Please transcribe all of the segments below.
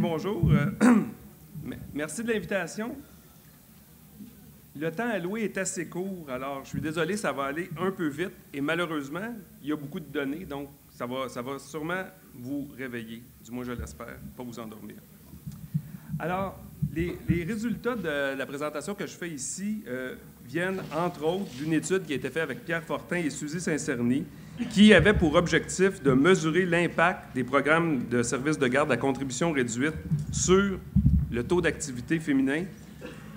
bonjour. Merci de l'invitation. Le temps alloué est assez court, alors je suis désolé, ça va aller un peu vite. Et malheureusement, il y a beaucoup de données, donc ça va sûrement vous réveiller, du moins je l'espère, pas vous endormir. Alors, les résultats de la présentation que je fais ici viennent, entre autres, d'une étude qui a été faite avec Pierre Fortin et Suzy Saint-Cerny, qui avait pour objectif de mesurer l'impact des programmes de services de garde à contribution réduite sur le taux d'activité féminin,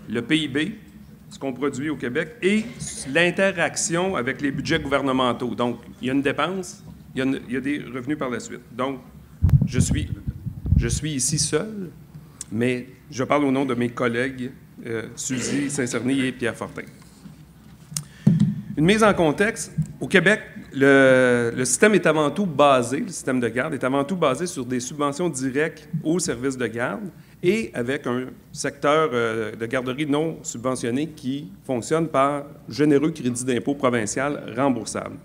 le PIB, ce qu'on produit au Québec, et l'interaction avec les budgets gouvernementaux. Donc, il y a une dépense, il y a des revenus par la suite. Donc, je suis ici seul, mais je parle au nom de mes collègues Suzy Saint-Cerny et Pierre Fortin. Une mise en contexte, au Québec, le système est avant tout basé, le système de garde est avant tout basé sur des subventions directes aux services de garde et avec un secteur de garderie non subventionné qui fonctionne par généreux crédit d'impôt provincial remboursable.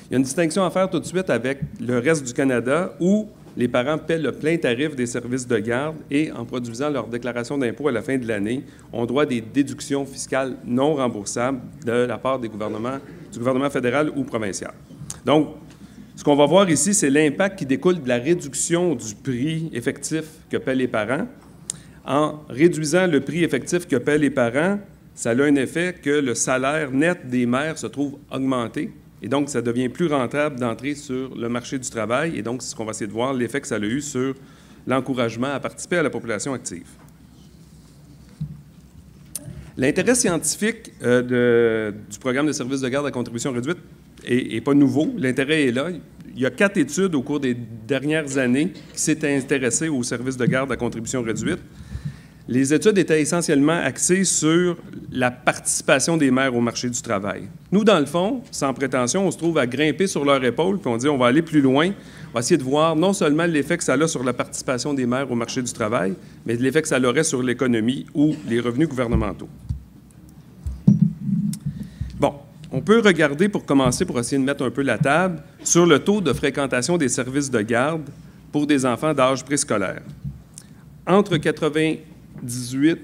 Il y a une distinction à faire tout de suite avec le reste du Canada où les parents paient le plein tarif des services de garde et, en produisant leur déclaration d'impôt à la fin de l'année, ont droit à des déductions fiscales non remboursables de la part du gouvernement fédéral ou provincial. Donc, ce qu'on va voir ici, c'est l'impact qui découle de la réduction du prix effectif que paient les parents. En réduisant le prix effectif que paient les parents, ça a un effet que le salaire net des mères se trouve augmenté. Et donc, ça devient plus rentable d'entrer sur le marché du travail. Et donc, c'est ce qu'on va essayer de voir, l'effet que ça a eu sur l'encouragement à participer à la population active. L'intérêt scientifique du programme de services de garde à contribution réduite n'est pas nouveau. L'intérêt est là. Il y a 4 études au cours des dernières années qui s'étaient intéressées aux services de garde à contribution réduite. Les études étaient essentiellement axées sur la participation des mères au marché du travail. Nous, dans le fond, sans prétention, on se trouve à grimper sur leur épaule, puis on dit on va aller plus loin, on va essayer de voir non seulement l'effet que ça a sur la participation des mères au marché du travail, mais l'effet que ça aurait sur l'économie ou les revenus gouvernementaux. Bon, on peut regarder pour commencer, pour essayer de mettre un peu la table, sur le taux de fréquentation des services de garde pour des enfants d'âge préscolaire. Entre 98,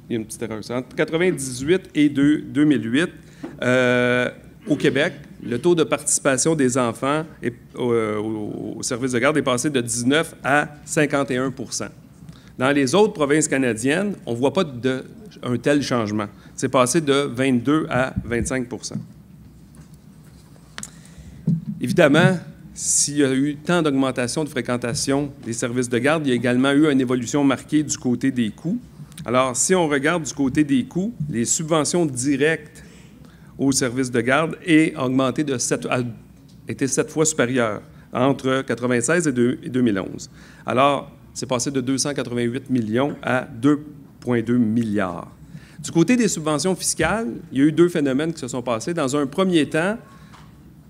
il y a une petite erreur, entre 98 et 2008, au Québec, le taux de participation des enfants au service de garde est passé de 19 à 51 %. Dans les autres provinces canadiennes, on ne voit pas un tel changement. C'est passé de 22 à 25 %. Évidemment, s'il y a eu tant d'augmentation de fréquentation des services de garde, il y a également eu une évolution marquée du côté des coûts. Alors, si on regarde du côté des coûts, les subventions directes aux services de garde étaient 7 fois supérieures entre 1996 et 2011. Alors, c'est passé de 288 millions à 2,2 milliards. Du côté des subventions fiscales, il y a eu 2 phénomènes qui se sont passés. Dans un premier temps,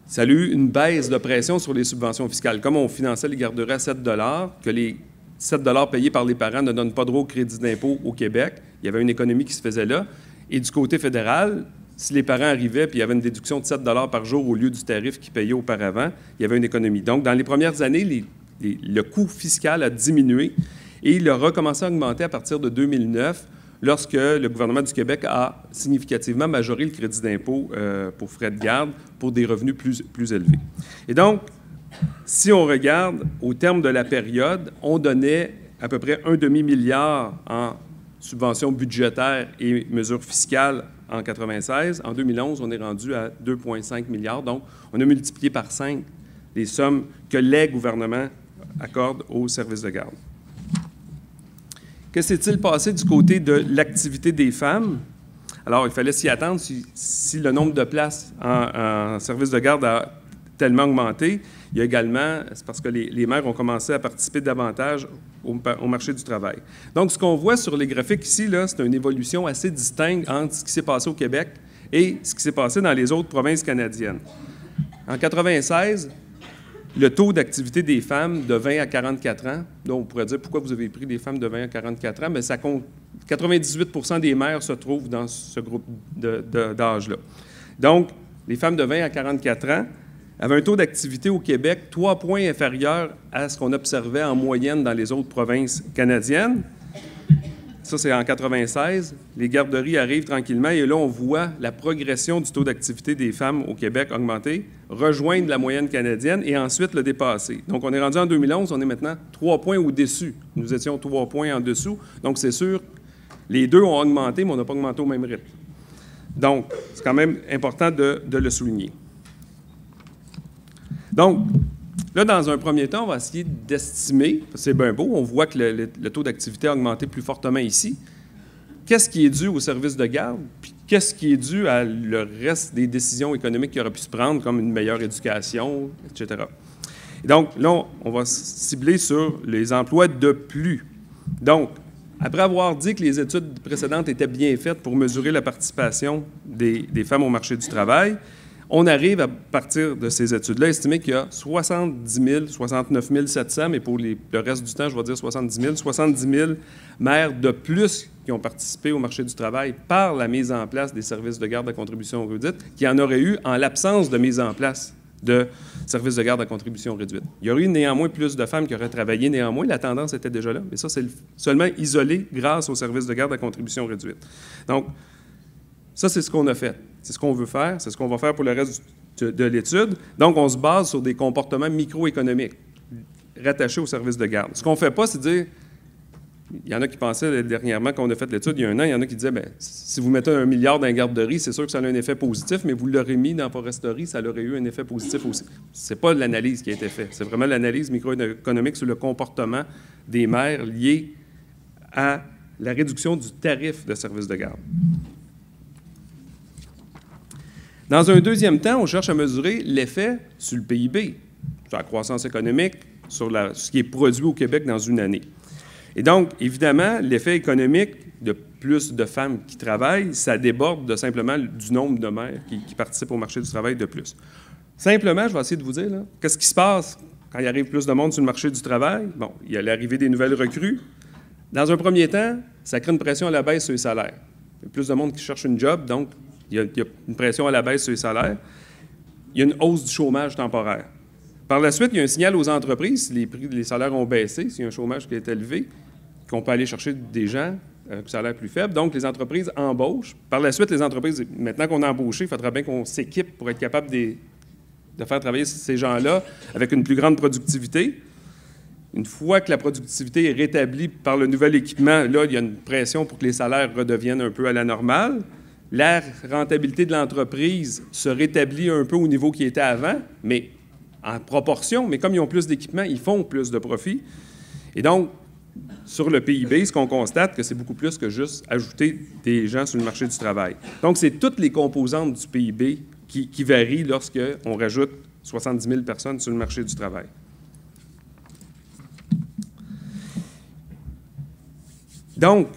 ça a eu une baisse de pression sur les subventions fiscales. Comme on finançait les garderies à 7 $, que les 7 $ payés par les parents ne donnent pas droit au crédit d'impôt au Québec, il y avait une économie qui se faisait là. Et du côté fédéral, si les parents arrivaient et il y avait une déduction de 7 $ par jour au lieu du tarif qu'ils payaient auparavant, il y avait une économie. Donc, dans les premières années, le coût fiscal a diminué et il a recommencé à augmenter à partir de 2009, lorsque le gouvernement du Québec a significativement majoré le crédit d'impôt pour frais de garde pour des revenus plus élevés. Et donc, si on regarde, au terme de la période, on donnait à peu près un demi-milliard en subventions budgétaires et mesures fiscales en 1996. En 2011, on est rendu à 2,5 milliards. Donc, on a multiplié par 5 les sommes que les gouvernements accordent aux services de garde. Que s'est-il passé du côté de l'activité des femmes? Alors, il fallait s'y attendre si le nombre de places en service de garde a tellement augmenté. Il y a également, c'est parce que les mères ont commencé à participer davantage au marché du travail. Donc, ce qu'on voit sur les graphiques ici, c'est une évolution assez distincte entre ce qui s'est passé au Québec et ce qui s'est passé dans les autres provinces canadiennes. En 1996, le taux d'activité des femmes de 20 à 44 ans, donc on pourrait dire pourquoi vous avez pris des femmes de 20 à 44 ans, mais ça compte, 98 % des mères se trouvent dans ce groupe d'âge-là. Donc, les femmes de 20 à 44 ans avait un taux d'activité au Québec 3 points inférieur à ce qu'on observait en moyenne dans les autres provinces canadiennes. Ça, c'est en 96. Les garderies arrivent tranquillement et là, on voit la progression du taux d'activité des femmes au Québec augmenter, rejoindre la moyenne canadienne et ensuite le dépasser. Donc, on est rendu en 2011, on est maintenant 3 points au-dessus. Nous étions 3 points en dessous. Donc, c'est sûr, les deux ont augmenté, mais on n'a pas augmenté au même rythme. Donc, c'est quand même important de le souligner. Donc, là, dans un premier temps, on va essayer d'estimer, c'est bien beau, on voit que le taux d'activité a augmenté plus fortement ici. Qu'est-ce qui est dû au service de garde, puis qu'est-ce qui est dû à le reste des décisions économiques qui auraient pu se prendre, comme une meilleure éducation, etc. Et donc, là, on va cibler sur les emplois de plus. Donc, après avoir dit que les études précédentes étaient bien faites pour mesurer la participation des femmes au marché du travail, on arrive, à partir de ces études-là, à estimer qu'il y a 70 000, 69 700, mais pour le reste du temps, je vais dire 70 000 mères de plus qui ont participé au marché du travail par la mise en place des services de garde à contribution réduite, qu'il y en aurait eu en l'absence de mise en place de services de garde à contribution réduite. Il y aurait eu néanmoins plus de femmes qui auraient travaillé néanmoins, la tendance était déjà là, mais ça, c'est seulement isolé grâce aux services de garde à contribution réduite. Donc, ça, c'est ce qu'on a fait. C'est ce qu'on veut faire, c'est ce qu'on va faire pour le reste de l'étude. Donc, on se base sur des comportements microéconomiques rattachés aux services de garde. Ce qu'on ne fait pas, c'est dire, il y en a qui pensaient dernièrement, quand on a fait l'étude, il y a un an, il y en a qui disaient, bien, si vous mettez 1 milliard dans une garderie, c'est sûr que ça a un effet positif, mais vous l'aurez mis dans la foresterie, ça aurait eu un effet positif aussi. Ce n'est pas l'analyse qui a été faite, c'est vraiment l'analyse microéconomique sur le comportement des mères lié à la réduction du tarif de services de garde. Dans un deuxième temps, on cherche à mesurer l'effet sur le PIB, sur la croissance économique, sur ce qui est produit au Québec dans une année. Et donc, évidemment, l'effet économique de plus de femmes qui travaillent, ça déborde de simplement du nombre de mères qui participent au marché du travail de plus. Simplement, je vais essayer de vous dire, qu'est-ce qui se passe quand il arrive plus de monde sur le marché du travail? Bon, il y a l'arrivée des nouvelles recrues. Dans un premier temps, ça crée une pression à la baisse sur les salaires. Il y a plus de monde qui cherche une job, donc il y a une pression à la baisse sur les salaires. Il y a une hausse du chômage temporaire. Par la suite, il y a un signal aux entreprises, si les salaires ont baissé, s'il y a un chômage qui est élevé, qu'on peut aller chercher des gens avec un salaire plus faible. Donc, les entreprises embauchent. Par la suite, les entreprises, maintenant qu'on a embauché, il faudra bien qu'on s'équipe pour être capable de faire travailler ces gens-là avec une plus grande productivité. Une fois que la productivité est rétablie par le nouvel équipement, là, il y a une pression pour que les salaires redeviennent un peu à la normale. La rentabilité de l'entreprise se rétablit un peu au niveau qui était avant, mais en proportion. Mais comme ils ont plus d'équipement, ils font plus de profit. Et donc, sur le PIB, ce qu'on constate, que c'est beaucoup plus que juste ajouter des gens sur le marché du travail. Donc, c'est toutes les composantes du PIB qui varient lorsqu'on rajoute 70 000 personnes sur le marché du travail. Donc,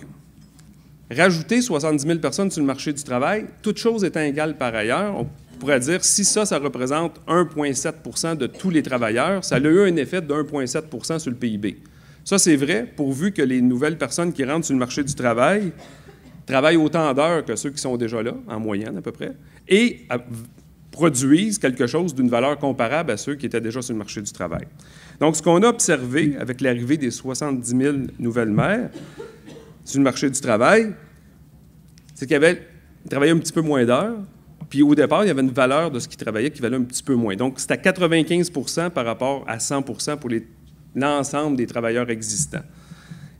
rajouter 70 000 personnes sur le marché du travail, toute chose étant égale par ailleurs, on pourrait dire, si ça représente 1,7 % de tous les travailleurs, ça a eu un effet de 1,7 % sur le PIB. Ça, c'est vrai, pourvu que les nouvelles personnes qui rentrent sur le marché du travail travaillent autant d'heures que ceux qui sont déjà là, en moyenne à peu près, et produisent quelque chose d'une valeur comparable à ceux qui étaient déjà sur le marché du travail. Donc, ce qu'on a observé avec l'arrivée des 70 000 nouvelles mères sur le marché du travail, c'est qu'ils travaillaient un petit peu moins d'heures, puis au départ, il y avait une valeur de ce qu'ils travaillaient qui valait un petit peu moins. Donc, c'est à 95 % par rapport à 100 % pour l'ensemble des travailleurs existants.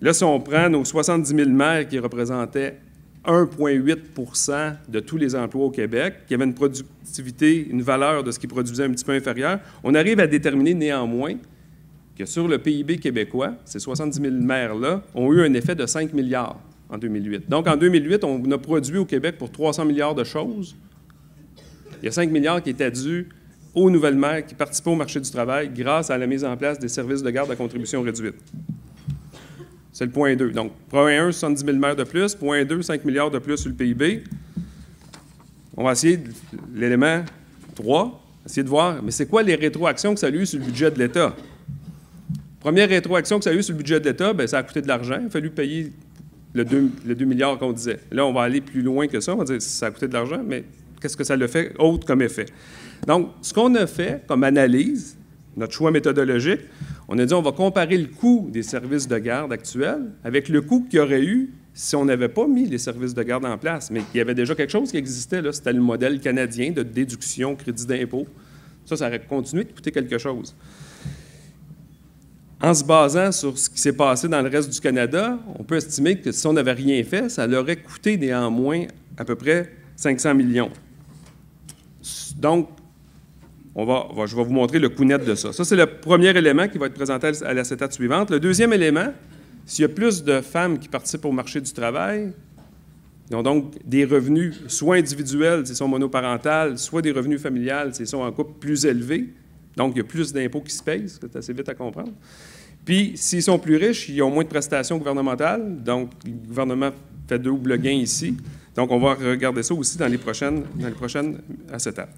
Là, si on prend nos 70 000 mères qui représentaient 1,8 % de tous les emplois au Québec, qui avaient une productivité, une valeur de ce qu'ils produisaient un petit peu inférieure, on arrive à déterminer néanmoins que sur le PIB québécois, ces 70 000 mères-là ont eu un effet de 5 milliards en 2008. Donc, en 2008, on a produit au Québec pour 300 milliards de choses. Il y a 5 milliards qui étaient dus aux nouvelles mères qui participaient au marché du travail grâce à la mise en place des services de garde à contribution réduite. C'est le point 2. Donc, point 1, 70 000 mères de plus. Point 2, 5 milliards de plus sur le PIB. On va essayer l'élément 3, essayer de voir, mais c'est quoi les rétroactions que ça a eu sur le budget de l'État? Première rétroaction que ça a eu sur le budget de l'État, bien, ça a coûté de l'argent. Il a fallu payer le 2 milliards qu'on disait. Là, on va aller plus loin que ça. On va dire que ça a coûté de l'argent, mais qu'est-ce que ça le fait autre comme effet. Donc, ce qu'on a fait comme analyse, notre choix méthodologique, on a dit on va comparer le coût des services de garde actuels avec le coût qu'il y aurait eu si on n'avait pas mis les services de garde en place, mais qu'il y avait déjà quelque chose qui existait, là, c'était le modèle canadien de déduction, crédit d'impôt. Ça aurait continué de coûter quelque chose. En se basant sur ce qui s'est passé dans le reste du Canada, on peut estimer que si on n'avait rien fait, ça leur aurait coûté néanmoins à peu près 500 millions. Donc, je vais vous montrer le coût net de ça. Ça, c'est le premier élément qui va être présenté à l'acétate suivante. Le deuxième élément, s'il y a plus de femmes qui participent au marché du travail, ils ont donc des revenus soit individuels, s'ils sont monoparentales, soit des revenus familiales, s'ils sont en couple plus élevés. Donc, il y a plus d'impôts qui se payent, c'est assez vite à comprendre. Puis, s'ils sont plus riches, ils ont moins de prestations gouvernementales. Donc, le gouvernement fait double gain ici. Donc, on va regarder ça aussi dans les prochaines acétates.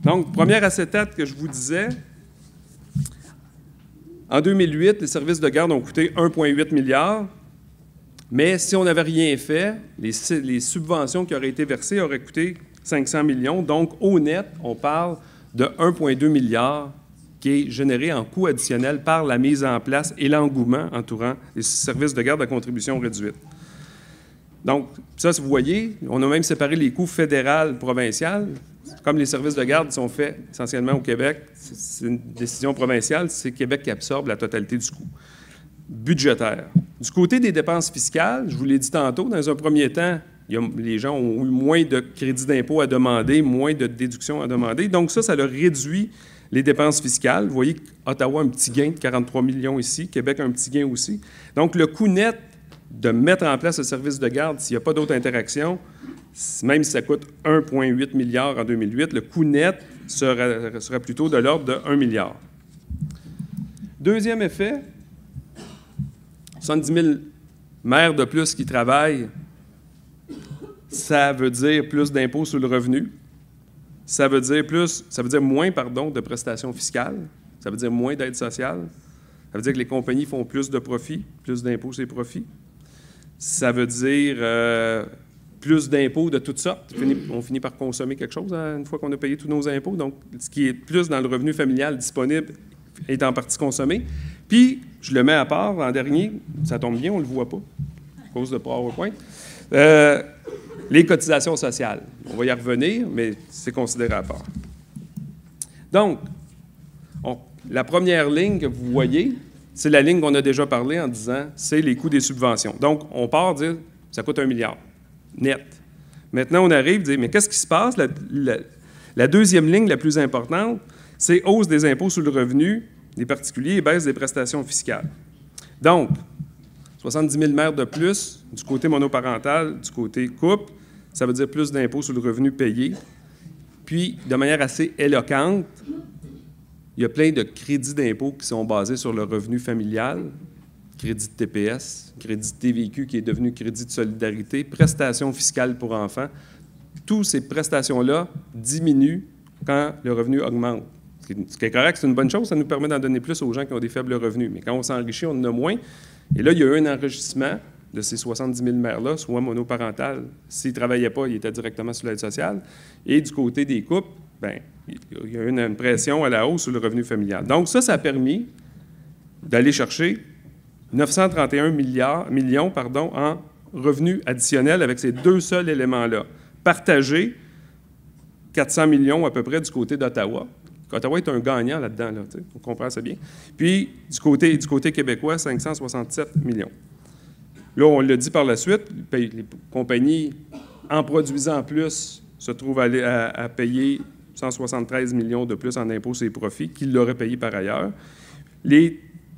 Donc, première acétate que je vous disais, en 2008, les services de garde ont coûté 1,8 milliard, mais si on n'avait rien fait, les subventions qui auraient été versées auraient coûté 500 millions. Donc, au net, on parle de 1,2 milliard qui est généré en coût additionnel par la mise en place et l'engouement entourant les services de garde à contribution réduite. Donc, ça, vous voyez, on a même séparé les coûts fédéral, provincial. Comme les services de garde sont faits essentiellement au Québec, c'est une décision provinciale, c'est Québec qui absorbe la totalité du coût budgétaire. Du côté des dépenses fiscales, je vous l'ai dit tantôt, dans un premier temps, les gens ont eu moins de crédits d'impôt à demander, moins de déductions à demander. Donc ça leur réduit les dépenses fiscales. Vous voyez qu'Ottawa a un petit gain de 43 millions ici, Québec a un petit gain aussi. Donc le coût net de mettre en place le service de garde, s'il n'y a pas d'autres interactions, même si ça coûte 1,8 milliard en 2008, le coût net sera plutôt de l'ordre de 1 milliard. Deuxième effet, 70 000 maires de plus qui travaillent, ça veut dire plus d'impôts sur le revenu. Ça veut dire moins, de prestations fiscales. Ça veut dire moins d'aide sociale. Ça veut dire que les compagnies font plus de profits, plus d'impôts sur les profits. Ça veut dire plus d'impôts de toutes sortes. On finit par consommer quelque chose une fois qu'on a payé tous nos impôts. Donc, ce qui est plus dans le revenu familial disponible est en partie consommé. Puis, je le mets à part, en dernier, ça tombe bien, on ne le voit pas, à cause de PowerPoint. Les cotisations sociales. On va y revenir, mais c'est considéré à part. Donc, la première ligne que vous voyez, c'est la ligne qu'on a déjà parlé en disant, c'est les coûts des subventions. Donc, on part dire, ça coûte 1 milliard, net. Maintenant, on arrive à dire, mais qu'est-ce qui se passe? La deuxième ligne la plus importante, c'est hausse des impôts sur le revenu des particuliers et baisse des prestations fiscales. Donc, 70 000 mères de plus du côté monoparental, du côté couple, ça veut dire plus d'impôts sur le revenu payé. Puis, de manière assez éloquente, il y a plein de crédits d'impôts qui sont basés sur le revenu familial, crédit de TPS, crédit de TVQ qui est devenu crédit de solidarité, prestations fiscales pour enfants. Toutes ces prestations-là diminuent quand le revenu augmente. Ce qui est correct, c'est une bonne chose, ça nous permet d'en donner plus aux gens qui ont des faibles revenus. Mais quand on s'enrichit, on en a moins. Et là, il y a eu un enrichissement de ces 70 000 mères-là, soit monoparentales. S'ils ne travaillaient pas, ils étaient directement sur l'aide sociale. Et du côté des couples, bien, il y a eu une pression à la hausse sur le revenu familial. Donc ça a permis d'aller chercher 931 millions en revenus additionnels avec ces deux seuls éléments-là. Partagés, 400 millions à peu près du côté d'Ottawa. Ottawa est un gagnant là-dedans, là, on comprend ça bien. Puis, du côté québécois, 567 millions. Là, on l'a dit par la suite, les compagnies, en produisant plus, se trouvent à payer 173 millions de plus en impôts sur les profits qu'ils l'auraient payé par ailleurs.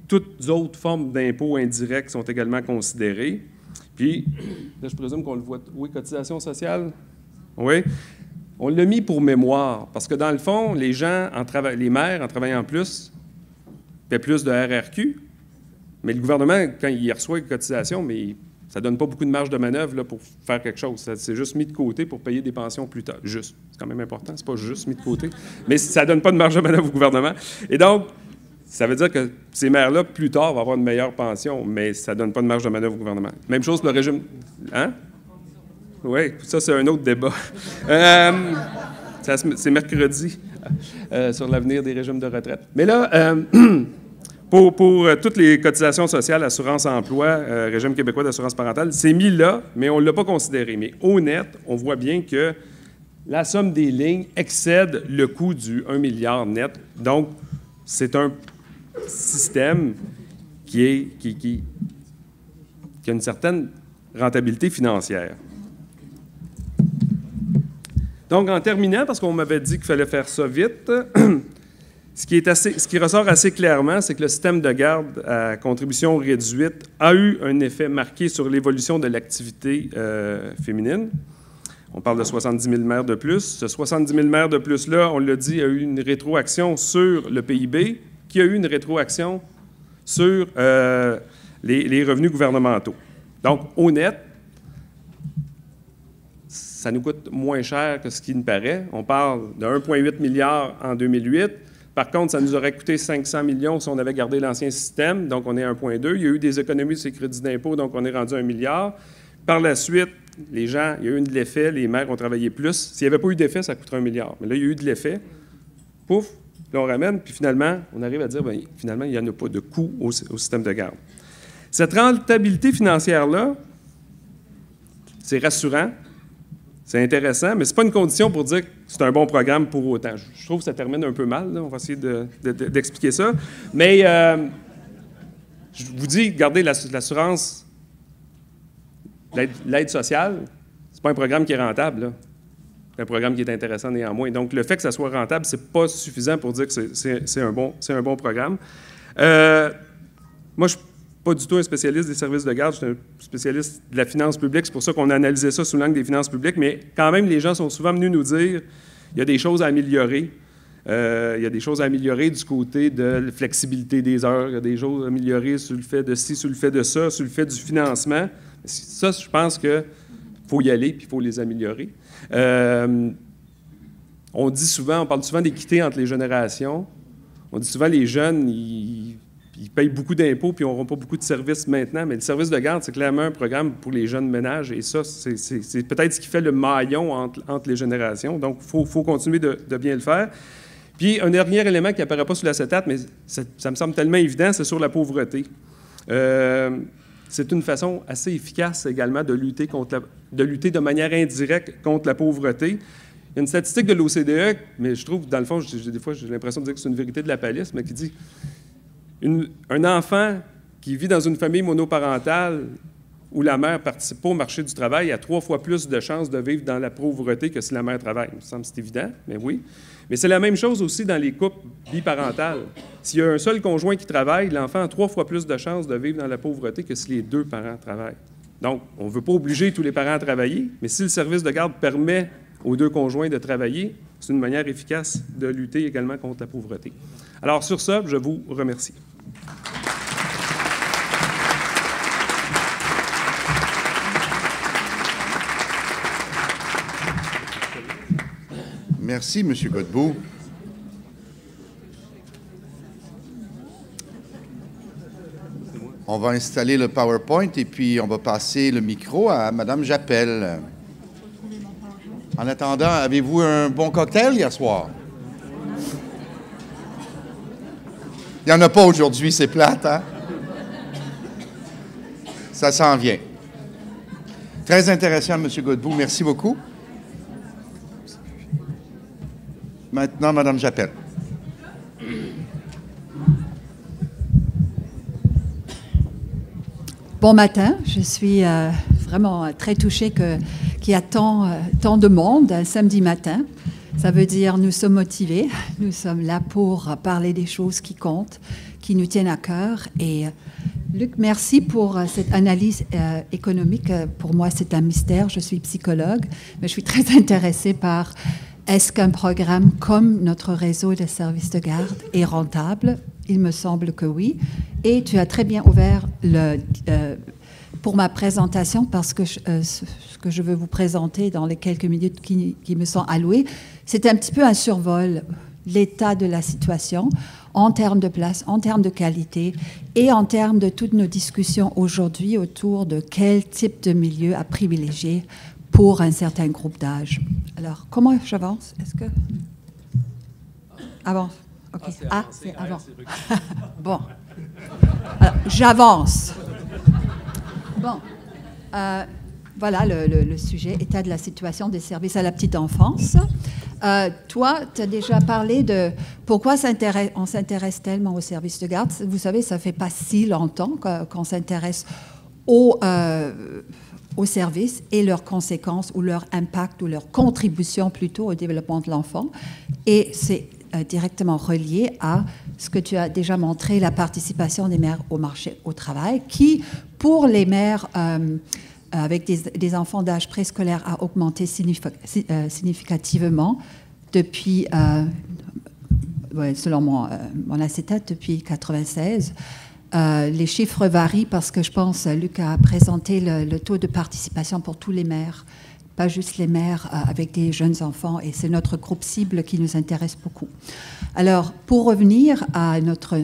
Toutes autres formes d'impôts indirects sont également considérées. Puis, là, je présume qu'on le voit. Oui, cotisation sociale? Oui. On l'a mis pour mémoire, parce que dans le fond, les maires, en travaillant plus, paient plus de RRQ, mais le gouvernement, quand il reçoit une cotisation, mais ça ne donne pas beaucoup de marge de manœuvre là, pour faire quelque chose. C'est juste mis de côté pour payer des pensions plus tard. Juste. C'est quand même important, c'est pas juste mis de côté, mais ça ne donne pas de marge de manœuvre au gouvernement. Et donc, ça veut dire que ces maires-là, plus tard, vont avoir une meilleure pension, mais ça ne donne pas de marge de manœuvre au gouvernement. Même chose pour le régime... Hein? Oui, ça, c'est un autre débat. C'est mercredi sur l'avenir des régimes de retraite. Mais là, pour toutes les cotisations sociales, assurance emploi, régime québécois d'assurance parentale, c'est mis là, mais on ne l'a pas considéré. Mais au net, on voit bien que la somme des lignes excède le coût du 1 milliard net. Donc, c'est un système qui a une certaine rentabilité financière. Donc, en terminant, parce qu'on m'avait dit qu'il fallait faire ça vite, ce qui ressort assez clairement, c'est que le système de garde à contribution réduite a eu un effet marqué sur l'évolution de l'activité féminine. On parle de 70 000 mères de plus. Ce 70 000 mères de plus-là, on l'a dit, a eu une rétroaction sur le PIB, qui a eu une rétroaction sur les revenus gouvernementaux. Donc, au net, ça nous coûte moins cher que ce qui nous paraît. On parle de 1,8 milliard en 2008. Par contre, ça nous aurait coûté 500 millions si on avait gardé l'ancien système, donc on est à 1,2. Il y a eu des économies sur les crédits d'impôt, donc on est rendu à 1 milliard. Par la suite, les gens, il y a eu de l'effet, les mères ont travaillé plus. S'il n'y avait pas eu d'effet, ça coûterait 1 milliard. Mais là, il y a eu de l'effet. Pouf, là, on ramène, puis finalement, on arrive à dire, bien, finalement, il n'y en a pas de coût au système de garde. Cette rentabilité financière-là, c'est rassurant, c'est intéressant, mais ce n'est pas une condition pour dire que c'est un bon programme pour autant. Je trouve que ça termine un peu mal, là. On va essayer d'expliquer ça. Mais je vous dis, gardez l'assurance, l'aide sociale, ce n'est pas un programme qui est rentable, là. C'est un programme qui est intéressant néanmoins. Donc, le fait que ça soit rentable, ce n'est pas suffisant pour dire que c'est un bon programme. Moi, je ne suis pas du tout un spécialiste des services de garde, je suis un spécialiste de la finance publique. C'est pour ça qu'on a analysé ça sous l'angle des finances publiques. Mais quand même, les gens sont souvent venus nous dire qu'il y a des choses à améliorer. Il y a des choses à améliorer du côté de la flexibilité des heures. Il y a des choses à améliorer sur le fait de ci, sur le fait de ça, sur le fait du financement. Ça, je pense qu'il faut y aller puis il faut les améliorer. On parle souvent d'équité entre les générations. On dit souvent les jeunes, ils payent beaucoup d'impôts puis ils n'auront pas beaucoup de services maintenant. Mais le service de garde, c'est clairement un programme pour les jeunes ménages. Et ça, c'est peut-être ce qui fait le maillon entre les générations. Donc, il faut continuer de bien le faire. Puis, un dernier élément qui n'apparaît pas sur l'acetate, mais ça me semble tellement évident, c'est sur la pauvreté. C'est une façon assez efficace également de lutter de manière indirecte contre la pauvreté. Il y a une statistique de l'OCDE, mais je trouve, dans le fond, des fois, j'ai l'impression de dire que c'est une vérité de la palisse, mais qui dit un enfant qui vit dans une famille monoparentale où la mère ne participe pas au marché du travail a 3 fois plus de chances de vivre dans la pauvreté que si la mère travaille. Il me semble que c'est évident, mais oui. Mais c'est la même chose aussi dans les couples biparentales. S'il y a un seul conjoint qui travaille, l'enfant a 3 fois plus de chances de vivre dans la pauvreté que si les 2 parents travaillent. Donc, on ne veut pas obliger tous les parents à travailler, mais si le service de garde permet aux 2 conjoints de travailler, c'est une manière efficace de lutter également contre la pauvreté. Alors, sur ça, je vous remercie. Merci, M. Godbout. On va installer le PowerPoint et puis on va passer le micro à Mme Jappel. En attendant, avez-vous un bon cocktail hier soir? Il n'y en a pas aujourd'hui, c'est plate, hein? Ça s'en vient. Très intéressant, M. Godbout. Merci beaucoup. Maintenant, Mme Jappel. Bon matin. Je suis vraiment très touchée qu'il y a tant de monde un samedi matin. Ça veut dire nous sommes motivés. Nous sommes là pour parler des choses qui comptent, qui nous tiennent à cœur. Et Luc, merci pour cette analyse économique. Pour moi, c'est un mystère. Je suis psychologue, mais je suis très intéressée par est-ce qu'un programme comme notre réseau de services de garde est rentable? Il me semble que oui. Et tu as très bien ouvert pour ma présentation, parce que ce que je veux vous présenter dans les quelques minutes qui me sont allouées, c'est un petit peu un survol, l'état de la situation en termes de place, en termes de qualité et en termes de toutes nos discussions aujourd'hui autour de quel type de milieu à privilégier pour un certain groupe d'âge. Alors, comment j'avance? Est-ce que... Avance. OK. C'est avant. Bon. J'avance. Bon. Voilà le sujet, état de la situation des services à la petite enfance. Toi, tu as déjà parlé de pourquoi on s'intéresse tellement aux services de garde. Vous savez, ça ne fait pas si longtemps qu'on s'intéresse aux services et leurs conséquences ou leur impact ou leur contribution plutôt au développement de l'enfant. Et c'est directement relié à ce que tu as déjà montré, la participation des mères au marché au travail, qui, pour les mères avec des enfants d'âge préscolaire, a augmenté significativement depuis, selon mon acétat, depuis 1996. Les chiffres varient parce que je pense, Luc a présenté le taux de participation pour tous les mères, pas juste les mères avec des jeunes enfants, et c'est notre groupe cible qui nous intéresse beaucoup. Alors, pour revenir à notre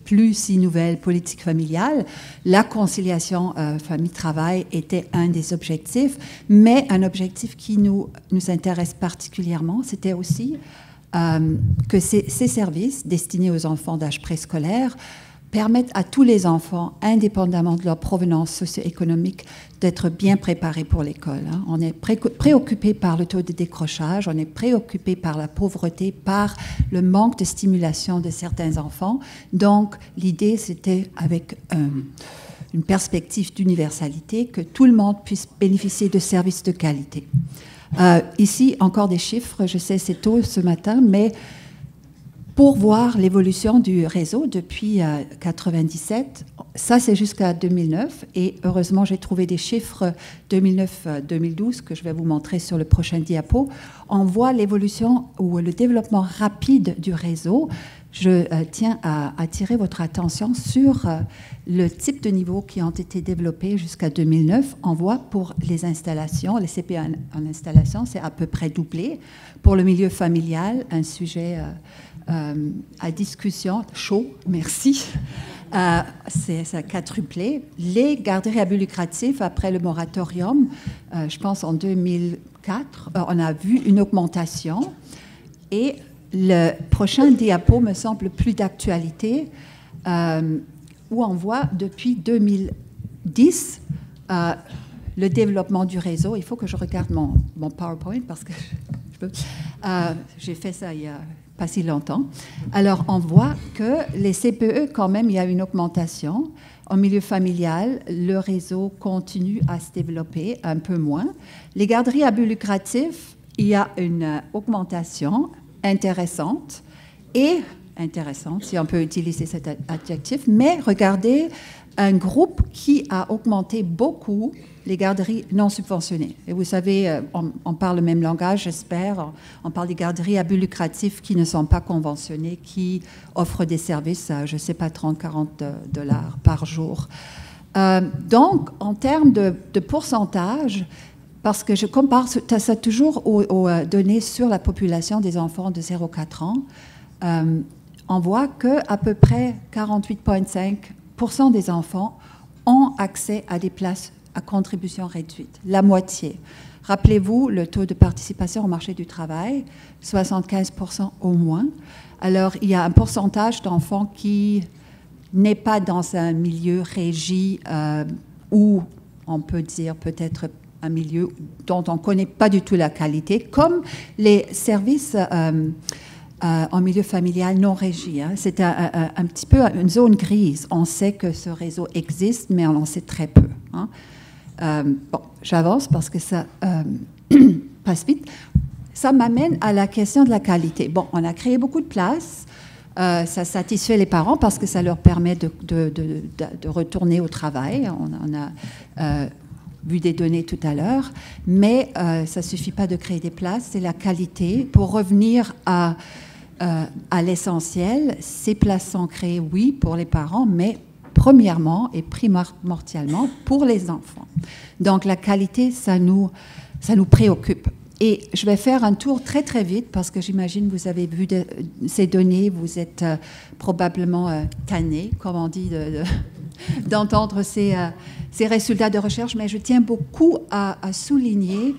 plus si nouvelle politique familiale, la conciliation famille-travail était un des objectifs, mais un objectif qui nous intéresse particulièrement, c'était aussi que ces services destinés aux enfants d'âge préscolaire permettent à tous les enfants, indépendamment de leur provenance socio-économique, d'être bien préparés pour l'école. On est préoccupé par le taux de décrochage, on est préoccupé par la pauvreté, par le manque de stimulation de certains enfants. Donc, l'idée, c'était avec une perspective d'universalité, que tout le monde puisse bénéficier de services de qualité. Ici, encore des chiffres, je sais c'est tôt ce matin, mais pour voir l'évolution du réseau depuis 1997, ça c'est jusqu'à 2009, et heureusement j'ai trouvé des chiffres 2009-2012 que je vais vous montrer sur le prochain diapo. On voit l'évolution ou le développement rapide du réseau. Je tiens à attirer votre attention sur le type de niveaux qui ont été développés jusqu'à 2009. On voit pour les installations, les CPE en installation, c'est à peu près doublé. Pour le milieu familial, un sujet à discussion, chaud, merci. Ça a quadruplé. Les garderies à but lucratif, après le moratorium, je pense en 2004, on a vu une augmentation. Et le prochain diapo me semble plus d'actualité, où on voit depuis 2010 le développement du réseau. Il faut que je regarde mon PowerPoint parce que j'ai fait ça il y a pas si longtemps. Alors, on voit que les CPE, quand même, il y a une augmentation. En milieu familial, le réseau continue à se développer un peu moins. Les garderies à but lucratif, il y a une augmentation intéressante, si on peut utiliser cet adjectif, mais regardez un groupe qui a augmenté beaucoup, les garderies non subventionnées. Et vous savez, on parle le même langage, j'espère. On parle des garderies à but lucratif qui ne sont pas conventionnées, qui offrent des services à, je ne sais pas, 30-40 $ par jour. Donc, en termes de pourcentage, parce que je compare ça toujours aux données sur la population des enfants de 0-4 ans, on voit qu'à peu près 48,5% des enfants ont accès à des places à contribution réduite, la moitié. Rappelez-vous, le taux de participation au marché du travail, 75% au moins. Alors, il y a un pourcentage d'enfants qui n'est pas dans un milieu régi ou, on peut dire, peut-être un milieu dont on ne connaît pas du tout la qualité, comme les services en milieu familial non régi. C'est un petit peu une zone grise. On sait que ce réseau existe, mais on en sait très peu. Bon, j'avance parce que ça passe vite. Ça m'amène à la question de la qualité. Bon, on a créé beaucoup de places. Ça satisfait les parents parce que ça leur permet de retourner au travail. On a vu des données tout à l'heure, mais ça ne suffit pas de créer des places, c'est la qualité. Pour revenir à l'essentiel, ces places sont créées, oui, pour les parents, mais premièrement et primordialement pour les enfants. Donc la qualité, ça nous préoccupe. Et je vais faire un tour très très vite parce que j'imagine vous avez vu ces données, vous êtes probablement tannés, comme on dit, d'entendre ces ces résultats de recherche, mais je tiens beaucoup à souligner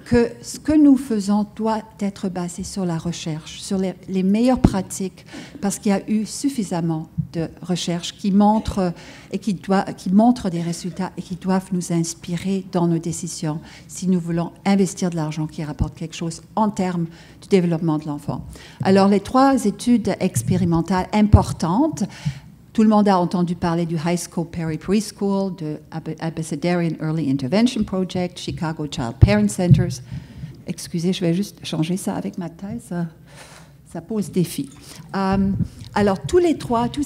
que ce que nous faisons doit être basé sur la recherche, sur les meilleures pratiques, parce qu'il y a eu suffisamment de recherches qui montrent des résultats et qui doivent nous inspirer dans nos décisions si nous voulons investir de l'argent qui rapporte quelque chose en termes du développement de l'enfant. Alors, les 3 études expérimentales importantes, tout le monde a entendu parler du High School Perry Preschool, de Abecedarian Early Intervention Project, Chicago Child Parent Centers. Excusez, je vais juste changer ça avec ma taille, ça pose défi. Alors, tous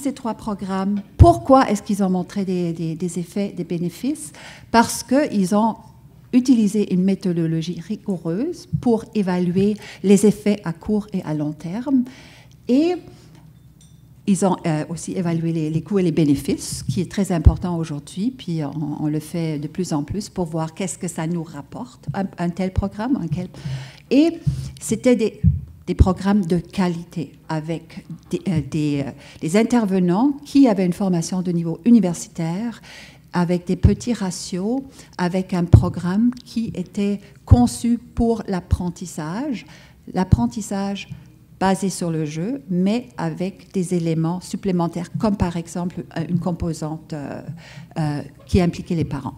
ces trois programmes, pourquoi est-ce qu'ils ont montré des effets, des bénéfices? Parce qu'ils ont utilisé une méthodologie rigoureuse pour évaluer les effets à court et à long terme. Et ils ont aussi évalué les coûts et les bénéfices, qui est très important aujourd'hui, puis on le fait de plus en plus pour voir qu'est-ce que ça nous rapporte, un tel programme. Et c'était des programmes de qualité avec des intervenants qui avaient une formation de niveau universitaire, avec des petits ratios, avec un programme qui était conçu pour l'apprentissage basé sur le jeu, mais avec des éléments supplémentaires, comme par exemple une composante qui impliquait les parents.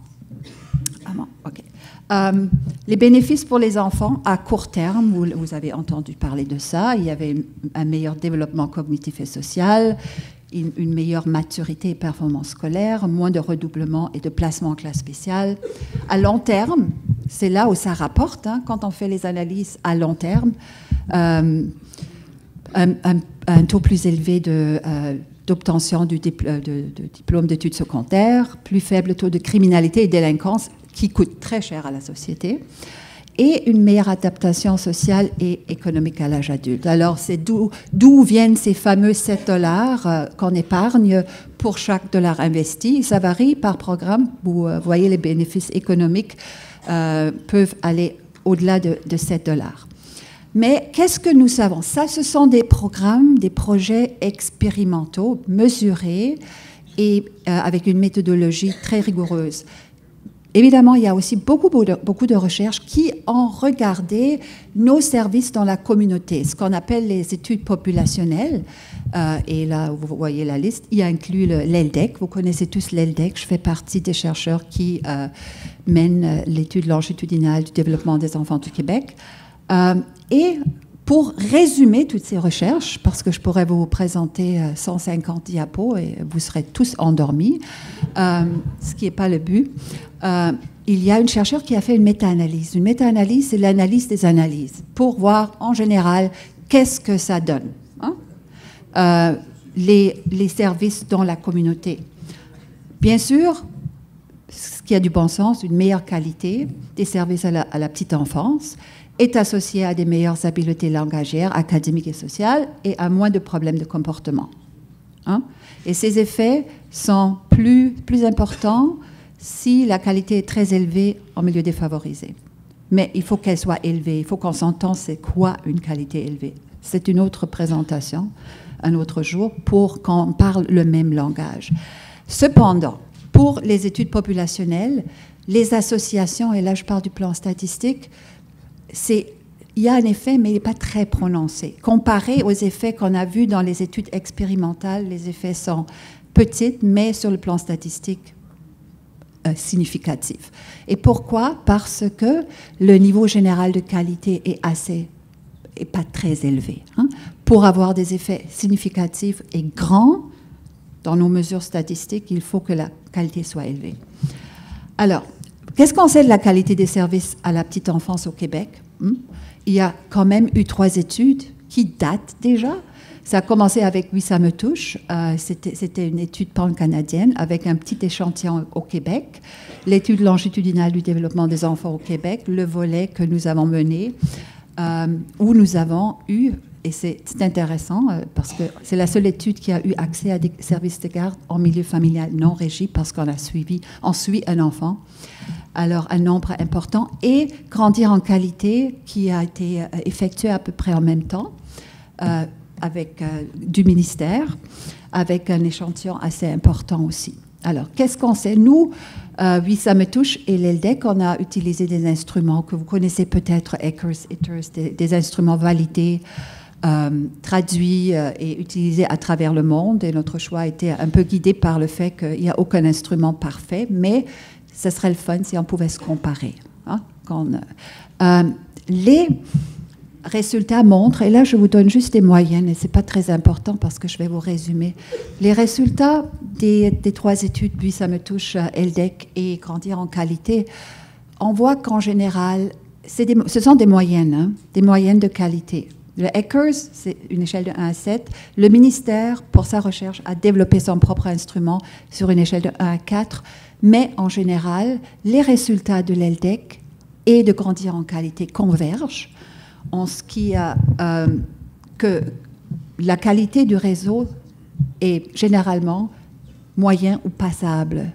Les bénéfices pour les enfants à court terme, vous avez entendu parler de ça, il y avait un meilleur développement cognitif et social, une meilleure maturité et performance scolaire, moins de redoublement et de placement en classe spéciale. À long terme, c'est là où ça rapporte, quand on fait les analyses à long terme, un taux plus élevé d'obtention de diplôme d'études secondaires, plus faible taux de criminalité et délinquance qui coûte très cher à la société, et une meilleure adaptation sociale et économique à l'âge adulte. Alors, c'est d'où viennent ces fameux 7 $ qu'on épargne pour chaque dollar investi. Ça varie par programme. Vous voyez, les bénéfices économiques peuvent aller au-delà de 7 $. Mais qu'est-ce que nous savons? Ça, ce sont des programmes, des projets expérimentaux, mesurés et avec une méthodologie très rigoureuse. Évidemment, il y a aussi beaucoup de recherches qui ont regardé nos services dans la communauté, ce qu'on appelle les études populationnelles. Et là, vous voyez la liste, il inclut l'ELDEC. Vous connaissez tous l'ELDEC. Je fais partie des chercheurs qui mènent l'étude longitudinale du développement des enfants du Québec. Et pour résumer toutes ces recherches, parce que je pourrais vous présenter 150 diapos et vous serez tous endormis, ce qui n'est pas le but, il y a une chercheure qui a fait une méta-analyse. Une méta-analyse, c'est l'analyse des analyses, pour voir en général qu'est-ce que ça donne, les services dans la communauté. Bien sûr, ce qui a du bon sens, une meilleure qualité des services à la petite enfance, est associé à des meilleures habiletés langagières, académiques et sociales, et à moins de problèmes de comportement. Et ces effets sont plus importants si la qualité est très élevée en milieu défavorisé. Mais il faut qu'elle soit élevée. Il faut qu'on s'entende c'est quoi une qualité élevée. C'est une autre présentation, un autre jour, pour qu'on parle le même langage. Cependant, pour les études populationnelles, les associations, et là je parle du plan statistique, il y a un effet, mais il n'est pas très prononcé. Comparé aux effets qu'on a vus dans les études expérimentales, les effets sont petits, mais sur le plan statistique, significatifs. Et pourquoi? Parce que le niveau général de qualité est pas très élevé. Pour avoir des effets significatifs et grands dans nos mesures statistiques, il faut que la qualité soit élevée. Alors, qu'est-ce qu'on sait de la qualité des services à la petite enfance au Québec? Il y a quand même eu 3 études qui datent déjà. Ça a commencé avec Oui, ça me touche. C'était une étude pan-canadienne avec un petit échantillon au Québec. L'étude longitudinale du développement des enfants au Québec, le volet que nous avons mené, où nous avons eu, et c'est intéressant parce que c'est la seule étude qui a eu accès à des services de garde en milieu familial non régi parce qu'on suit un enfant. Alors, un nombre important, et Grandir en qualité, qui a été effectué à peu près en même temps, avec du ministère, avec un échantillon assez important aussi. Alors, qu'est-ce qu'on sait? Nous, Oui, ça me touche. Et l'ELDEC, on a utilisé des instruments que vous connaissez peut-être, ECRS, ITERS, des instruments validés, traduits et utilisés à travers le monde. Et notre choix a été un peu guidé par le fait qu'il n'y a aucun instrument parfait, mais ce serait le fun si on pouvait se comparer. Hein, les résultats montrent, et là je vous donne juste des moyennes, et ce n'est pas très important parce que je vais vous résumer. Les résultats des 3 études, puis ça me touche, ELDEC et Grandir en qualité, on voit qu'en général, ce sont des moyennes, hein, des moyennes de qualité. Le ECRS, c'est une échelle de 1 à 7. Le ministère, pour sa recherche, a développé son propre instrument sur une échelle de 1 à 4. Mais en général, les résultats de l'ELDEC et de Grandir en qualité convergent en ce qui a que la qualité du réseau est généralement moyen ou passable.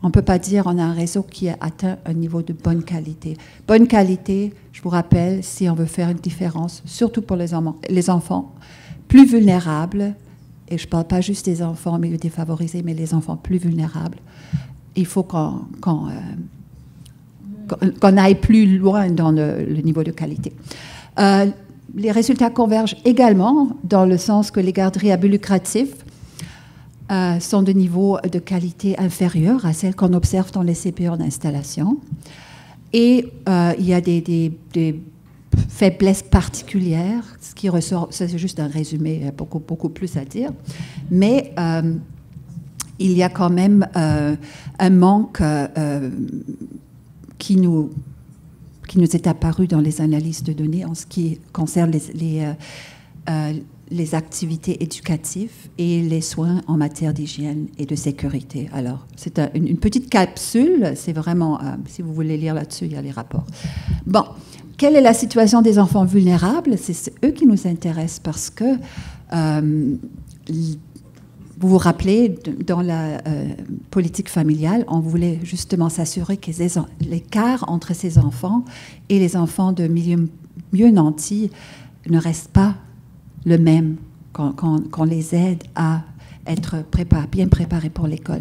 On ne peut pas dire qu'on a un réseau qui a atteint un niveau de bonne qualité. Bonne qualité, je vous rappelle, si on veut faire une différence, surtout pour les enfants plus vulnérables, et je ne parle pas juste des enfants en milieu défavorisé, mais les enfants plus vulnérables, il faut qu'on aille plus loin dans le niveau de qualité. Les résultats convergent également dans le sens que les garderies à but lucratif sont de niveau de qualité inférieur à celles qu'on observe dans les CPE en installation. Et il y a des faiblesses particulières, ce qui ressort, c'est juste un résumé, beaucoup plus à dire, mais il y a quand même un manque qui nous est apparu dans les analyses de données en ce qui concerne les activités éducatives et les soins en matière d'hygiène et de sécurité. Alors, c'est une petite capsule, c'est vraiment, si vous voulez lire là-dessus, il y a les rapports. Bon, quelle est la situation des enfants vulnérables? C'est eux qui nous intéressent parce que, vous vous rappelez, dans la politique familiale, on voulait justement s'assurer que l'écart entre ces enfants et les enfants de milieux mieux nantis ne reste pas le même, qu'on les aide à être bien préparés pour l'école.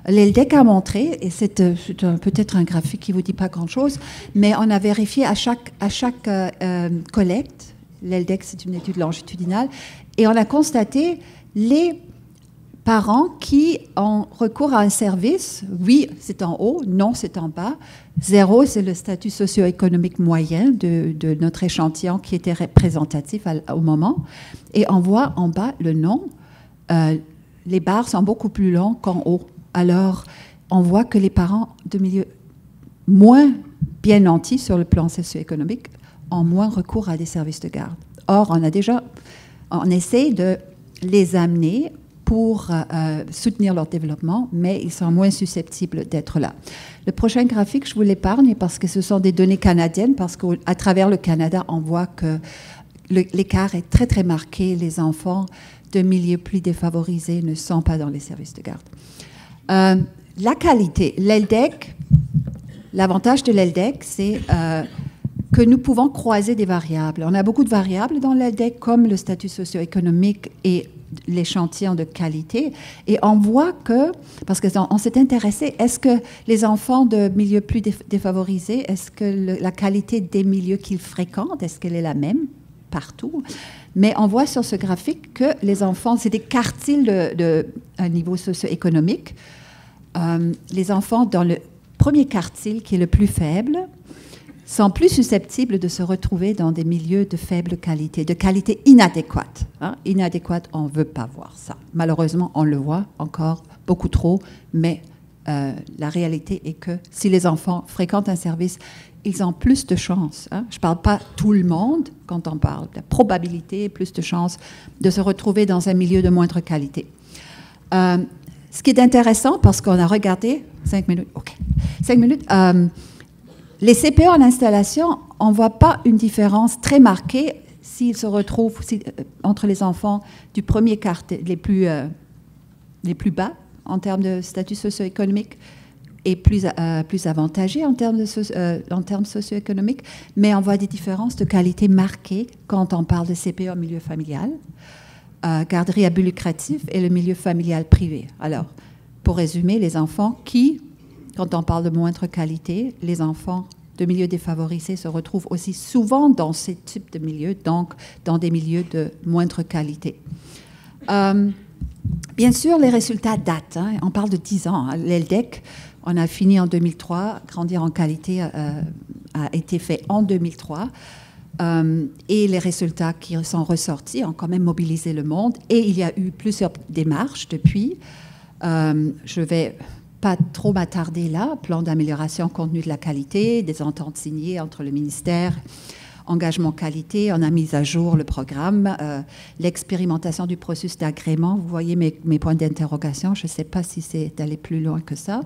L'ELDEC a montré, et c'est peut-être un graphique qui ne vous dit pas grand-chose, mais on a vérifié à chaque collecte, l'ELDEC c'est une étude longitudinale, et on a constaté les parents qui ont recours à un service, oui, c'est en haut, non, c'est en bas. 0, c'est le statut socio-économique moyen de notre échantillon qui était représentatif au moment. Et on voit en bas le non. Les barres sont beaucoup plus longues qu'en haut. Alors, on voit que les parents de milieux moins bien nantis sur le plan socio-économique ont moins recours à des services de garde. Or, on essaie de les amener pour soutenir leur développement, mais ils sont moins susceptibles d'être là. Le prochain graphique, je vous l'épargne parce que ce sont des données canadiennes, parce qu'à travers le Canada, on voit que l'écart est très, très marqué. Les enfants de milieux plus défavorisés ne sont pas dans les services de garde. La qualité, l'ELDEC, l'avantage de l'ELDEC, c'est que nous pouvons croiser des variables. On a beaucoup de variables dans l'ELDEC, comme le statut socio-économique et l'échantillon de qualité, et on voit que, parce qu'on s'est intéressé, est-ce que les enfants de milieux plus défavorisés, est-ce que la qualité des milieux qu'ils fréquentent, est-ce qu'elle est la même partout? Mais on voit sur ce graphique que les enfants, c'est des quartiles d'un niveau socio-économique. Les enfants dans le premier quartile, qui est le plus faible, sont plus susceptibles de se retrouver dans des milieux de faible qualité, de qualité inadéquate. Hein? Inadéquate, on ne veut pas voir ça. Malheureusement, on le voit encore beaucoup trop, mais la réalité est que si les enfants fréquentent un service, ils ont plus de chances. Hein? Je ne parle pas tout le monde, quand on parle de la probabilité, plus de chances de se retrouver dans un milieu de moindre qualité. Ce qui est intéressant, parce qu'on a regardé... 5 minutes, OK. 5 minutes... les CPE en installation, on ne voit pas une différence très marquée s'ils se retrouvent entre les enfants du premier quartier, les plus bas en termes de statut socio-économique et plus avantagés en termes socio-économiques, mais on voit des différences de qualité marquées quand on parle de CPE en milieu familial, garderie à but lucratif et le milieu familial privé. Alors, pour résumer, les enfants qui quand on parle de moindre qualité, les enfants de milieux défavorisés se retrouvent aussi souvent dans ces types de milieux, donc dans des milieux de moindre qualité. Bien sûr, les résultats datent. Hein. On parle de 10 ans. Hein. L'ELDEC, on a fini en 2003. Grandir en qualité a été fait en 2003. Et les résultats qui sont ressortis ont quand même mobilisé le monde. Et il y a eu plusieurs démarches depuis. Je ne vais pas trop m'attarder là. Plan d'amélioration contenu de la qualité, des ententes signées entre le ministère, engagement qualité, on a mis à jour le programme, l'expérimentation du processus d'agrément. Vous voyez mes points d'interrogation. Je ne sais pas si c'est d'aller plus loin que ça.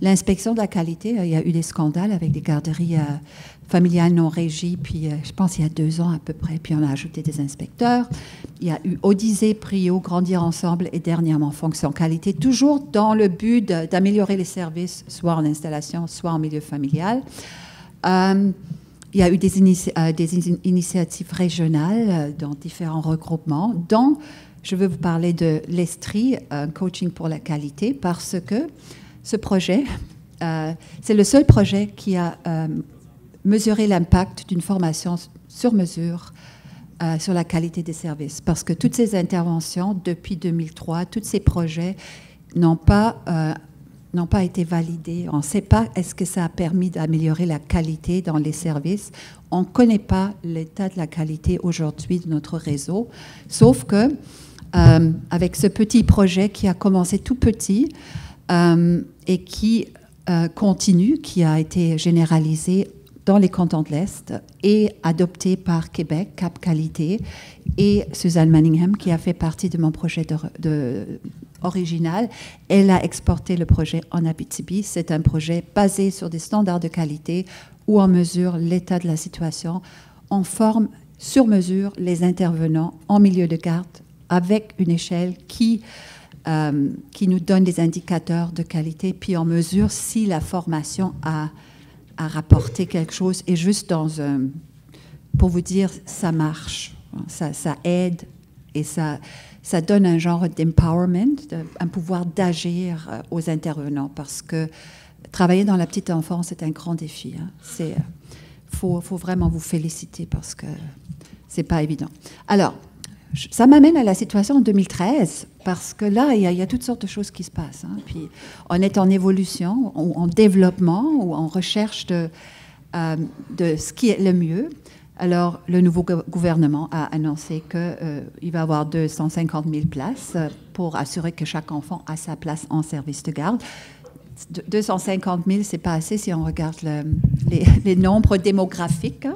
L'inspection de la qualité, il y a eu des scandales avec des garderies familiales non régies, puis je pense il y a 2 ans à peu près, puis on a ajouté des inspecteurs. Il y a eu Odyssée, Prio, Grandir ensemble et dernièrement Fonction Qualité, toujours dans le but d'améliorer les services, soit en installation, soit en milieu familial. Il y a eu des initiatives régionales dans différents regroupements, dont je veux vous parler de l'ESTRI, Coaching pour la qualité, parce que ce projet, c'est le seul projet qui a mesuré l'impact d'une formation sur mesure sur la qualité des services. Parce que toutes ces interventions, depuis 2003, tous ces projets n'ont pas été validés. On ne sait pas est-ce que ça a permis d'améliorer la qualité dans les services. On ne connaît pas l'état de la qualité aujourd'hui de notre réseau, sauf que avec ce petit projet qui a commencé tout petit et qui continue, qui a été généralisé dans les cantons de l'Est et adopté par Québec, Cap Qualité, et Suzanne Manningham, qui a fait partie de mon projet original. Elle a exporté le projet en Abitibi. C'est un projet basé sur des standards de qualité où on mesure l'état de la situation. On forme sur mesure les intervenants en milieu de garde avec une échelle qui nous donne des indicateurs de qualité, puis on mesure si la formation a rapporté quelque chose. Et juste pour vous dire, ça marche, ça aide et ça donne un genre d'empowerment, un pouvoir d'agir aux intervenants, parce que travailler dans la petite enfance, c'est un grand défi. Hein. Faut vraiment vous féliciter parce que c'est pas évident. Alors, ça m'amène à la situation en 2013, parce que là, il y a toutes sortes de choses qui se passent. Hein. Puis, on est en évolution, ou en développement, ou en recherche de ce qui est le mieux. Alors, le nouveau gouvernement a annoncé qu'il va y avoir 250 000 places pour assurer que chaque enfant a sa place en service de garde. 250 000, c'est pas assez si on regarde les nombres démographiques.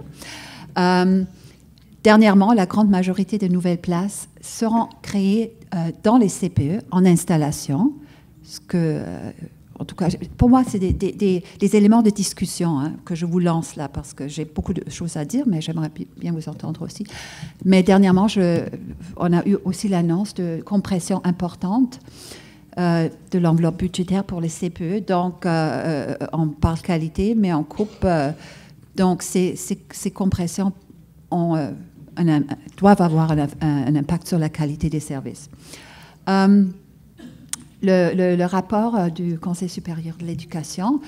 Dernièrement, la grande majorité de nouvelles places seront créées dans les CPE en installation. En tout cas, pour moi, c'est des éléments de discussion que je vous lance là, parce que j'ai beaucoup de choses à dire, mais j'aimerais bien vous entendre aussi. Mais dernièrement, on a eu aussi l'annonce de compression importante de l'enveloppe budgétaire pour les CPE. Donc, on parle qualité, mais on coupe. Donc, ces compressions doivent avoir un impact sur la qualité des services. Le rapport du Conseil supérieur de l'éducation,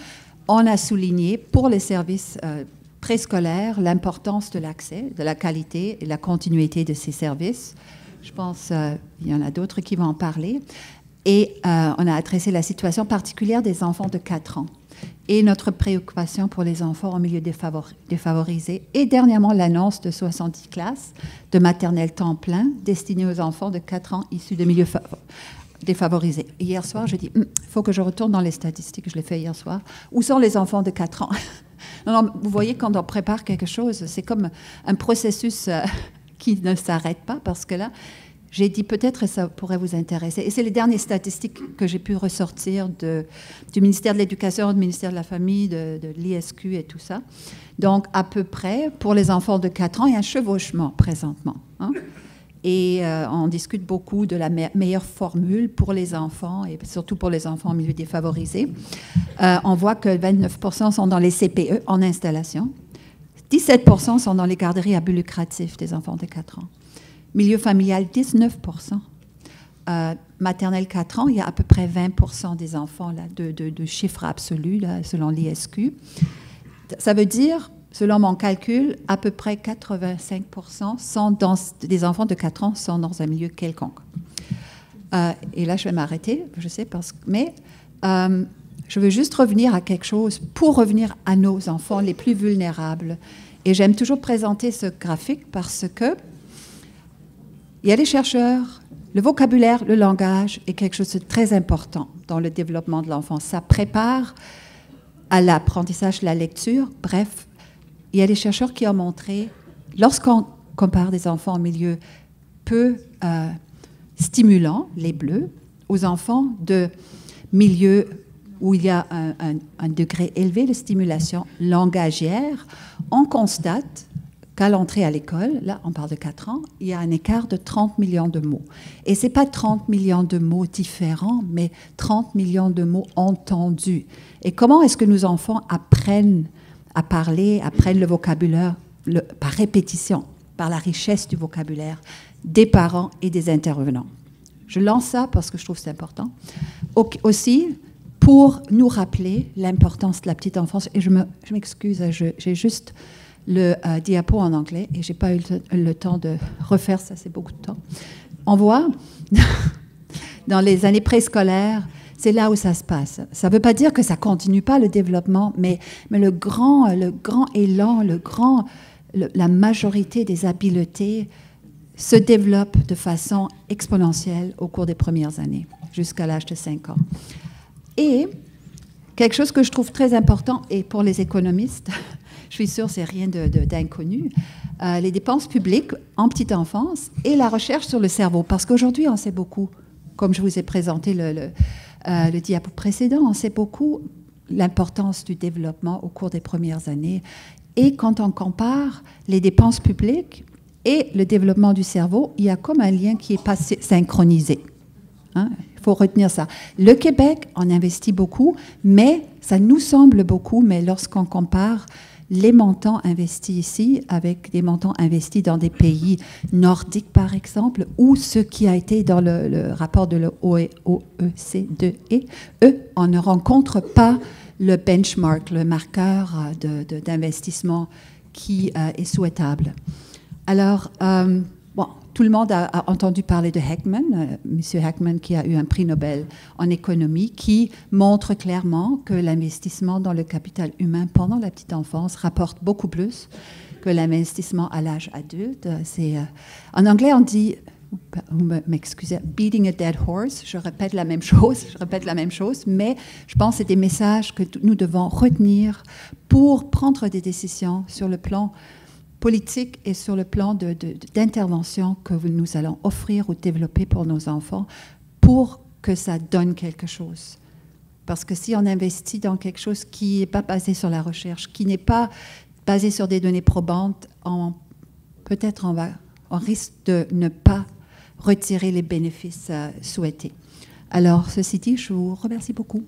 on a souligné pour les services préscolaires l'importance de l'accès, de la qualité et la continuité de ces services. Je pense qu'il y en a d'autres qui vont en parler. Et on a adressé la situation particulière des enfants de 4 ans et notre préoccupation pour les enfants en milieu défavorisé. Et dernièrement, l'annonce de 70 classes de maternelle temps plein destinées aux enfants de 4 ans issus de milieux défavorisés. Hier soir, je dis, il faut que je retourne dans les statistiques, je l'ai fait hier soir. Où sont les enfants de 4 ans? Non, vous voyez, quand on prépare quelque chose, c'est comme un processus qui ne s'arrête pas, parce que là, j'ai dit peut-être ça pourrait vous intéresser. Et c'est les dernières statistiques que j'ai pu ressortir du ministère de l'Éducation, du ministère de la Famille, de l'ISQ et tout ça. Donc, à peu près, pour les enfants de 4 ans, il y a un chevauchement présentement. Hein? Et on discute beaucoup de la meilleure formule pour les enfants, et surtout pour les enfants en milieu défavorisé. On voit que 29% sont dans les CPE en installation. 17% sont dans les garderies à but lucratif des enfants de 4 ans. Milieu familial, 19%. maternelle 4 ans, il y a à peu près 20% des enfants, là, de chiffre absolu, là, selon l'ISQ. Ça veut dire, selon mon calcul, à peu près 85% des enfants de 4 ans sont dans un milieu quelconque. Et là, je vais m'arrêter, je sais, mais je veux juste revenir à quelque chose pour revenir à nos enfants les plus vulnérables. Et j'aime toujours présenter ce graphique parce que il y a des chercheurs, le vocabulaire, le langage est quelque chose de très important dans le développement de l'enfant. Ça prépare à l'apprentissage de la lecture. Bref, il y a des chercheurs qui ont montré, lorsqu'on compare des enfants en milieu peu stimulant, les bleus, aux enfants de milieux où il y a un degré élevé de stimulation langagière, on constate qu'à l'entrée à l'école, là on parle de 4 ans, il y a un écart de 30 millions de mots. Et ce n'est pas 30 millions de mots différents, mais 30 millions de mots entendus. Et comment est-ce que nos enfants apprennent à parler, apprennent le vocabulaire par répétition, par la richesse du vocabulaire des parents et des intervenants? Je lance ça parce que je trouve que c'est important. Aussi, pour nous rappeler l'importance de la petite enfance, et je m'excuse, j'ai juste le diapo en anglais et je n'ai pas eu le temps de refaire ça, c'est beaucoup de temps. On voit, dans les années préscolaires, c'est là où ça se passe. Ça ne veut pas dire que ça ne continue pas le développement, mais le grand élan, la majorité des habiletés se développent de façon exponentielle au cours des premières années, jusqu'à l'âge de 5 ans. Et quelque chose que je trouve très important, et pour les économistes, je suis sûre que ce n'est rien d'inconnu, les dépenses publiques en petite enfance et la recherche sur le cerveau. Parce qu'aujourd'hui, on sait beaucoup, comme je vous ai présenté le diapo précédent, on sait beaucoup l'importance du développement au cours des premières années. Et quand on compare les dépenses publiques et le développement du cerveau, il y a comme un lien qui n'est pas synchronisé. Hein? Il faut retenir ça. Le Québec en investit beaucoup, mais ça nous semble beaucoup, mais lorsqu'on compare les montants investis ici avec des montants investis dans des pays nordiques, par exemple, ou ce qui a été dans le rapport de l'OECDE, on ne rencontre pas le benchmark, le marqueur d'investissement qui est souhaitable. Alors, tout le monde a entendu parler de Heckman, M. Heckman qui a eu un prix Nobel en économie, qui montre clairement que l'investissement dans le capital humain pendant la petite enfance rapporte beaucoup plus que l'investissement à l'âge adulte. En anglais, on dit, vous m'excusez, beating a dead horse. Je répète la même chose, mais je pense que c'est des messages que nous devons retenir pour prendre des décisions sur le plan politique et sur le plan d'intervention que nous allons offrir ou développer pour nos enfants pour que ça donne quelque chose. Parce que si on investit dans quelque chose qui n'est pas basé sur la recherche, qui n'est pas basé sur des données probantes, peut-être on risque de ne pas retirer les bénéfices souhaités. Alors, ceci dit, je vous remercie beaucoup.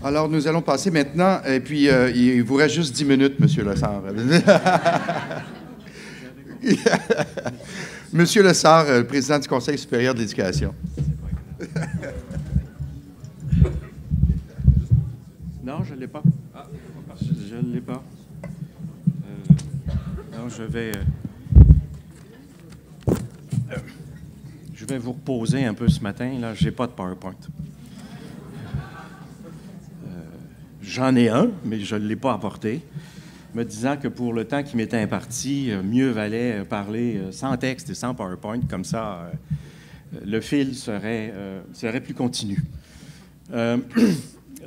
Alors, nous allons passer maintenant, et puis il vous reste juste 10 minutes, M. Lessard. M. Lessard, président du Conseil supérieur de l'éducation. Non, je ne l'ai pas. Je ne l'ai pas. Non, je vais vous reposer un peu ce matin. Là, je n'ai pas de PowerPoint. J'en ai un, mais je ne l'ai pas apporté, me disant que pour le temps qui m'était imparti, mieux valait parler sans texte et sans PowerPoint, comme ça, le fil serait plus continu.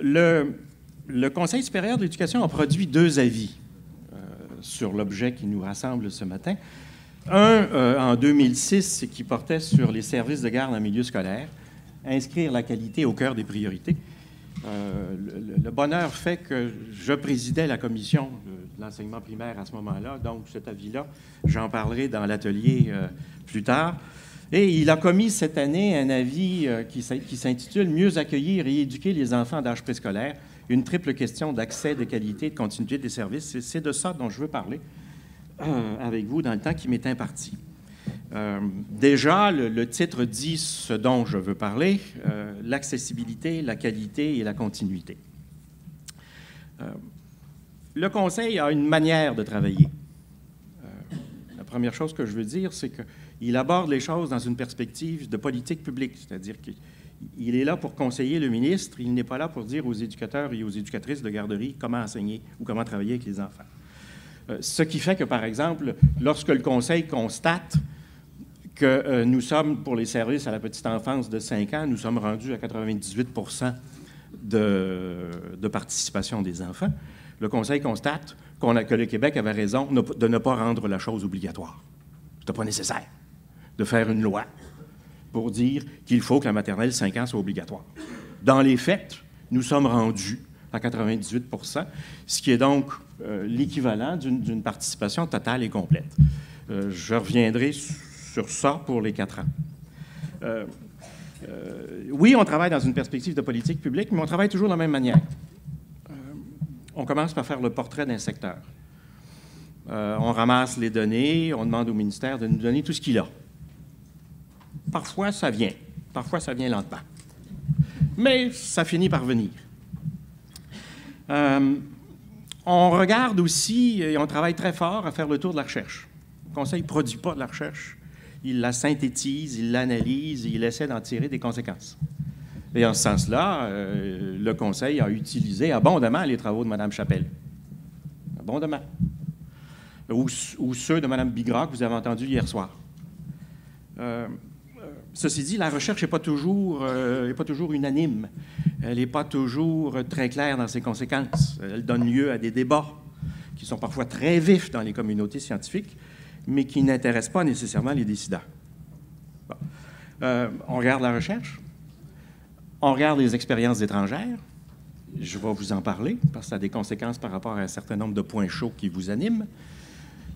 Le Conseil supérieur de l'éducation a produit 2 avis sur l'objet qui nous rassemble ce matin. Un en 2006 qui portait sur les services de garde en milieu scolaire, inscrire la qualité au cœur des priorités. Le bonheur fait que je présidais la commission de l'enseignement primaire à ce moment-là, donc cet avis-là, j'en parlerai dans l'atelier plus tard. Et il a commis cette année un avis qui s'intitule « Mieux accueillir et éduquer les enfants d'âge préscolaire », une triple question d'accès, de qualité, de continuité des services. C'est de ça dont je veux parler avec vous dans le temps qui m'est imparti. Déjà, le titre dit ce dont je veux parler, l'accessibilité, la qualité et la continuité. Le Conseil a une manière de travailler. La première chose que je veux dire, c'est qu'il aborde les choses dans une perspective de politique publique, c'est-à-dire qu'il est là pour conseiller le ministre, il n'est pas là pour dire aux éducateurs et aux éducatrices de garderie comment enseigner ou comment travailler avec les enfants. Ce qui fait que, par exemple, lorsque le Conseil constate que nous sommes, pour les services à la petite enfance de 5 ans, nous sommes rendus à 98 % de participation des enfants, le Conseil constate que le Québec avait raison de ne pas rendre la chose obligatoire. Ce n'était pas nécessaire de faire une loi pour dire qu'il faut que la maternelle 5 ans soit obligatoire. Dans les faits, nous sommes rendus à 98 %, ce qui est donc l'équivalent d'une participation totale et complète. Je reviendrai sur ça pour les 4 ans. Oui, on travaille dans une perspective de politique publique, mais on travaille toujours de la même manière. On commence par faire le portrait d'un secteur. On ramasse les données, on demande au ministère de nous donner tout ce qu'il a. Parfois, ça vient lentement. Mais ça finit par venir. On regarde aussi, et on travaille très fort à faire le tour de la recherche. Le Conseil ne produit pas de la recherche. Il la synthétise, il l'analyse et il essaie d'en tirer des conséquences. Et en ce sens-là, le Conseil a utilisé abondamment les travaux de Mme Chappelle. Abondamment. Ou ceux de Mme Bigra que vous avez entendus hier soir. Ceci dit, la recherche n'est pas toujours unanime. Elle n'est pas toujours très claire dans ses conséquences. Elle donne lieu à des débats qui sont parfois très vifs dans les communautés scientifiques, mais qui n'intéressent pas nécessairement les décideurs. Bon. On regarde la recherche, on regarde les expériences étrangères. Je vais vous en parler, parce que ça a des conséquences par rapport à un certain nombre de points chauds qui vous animent.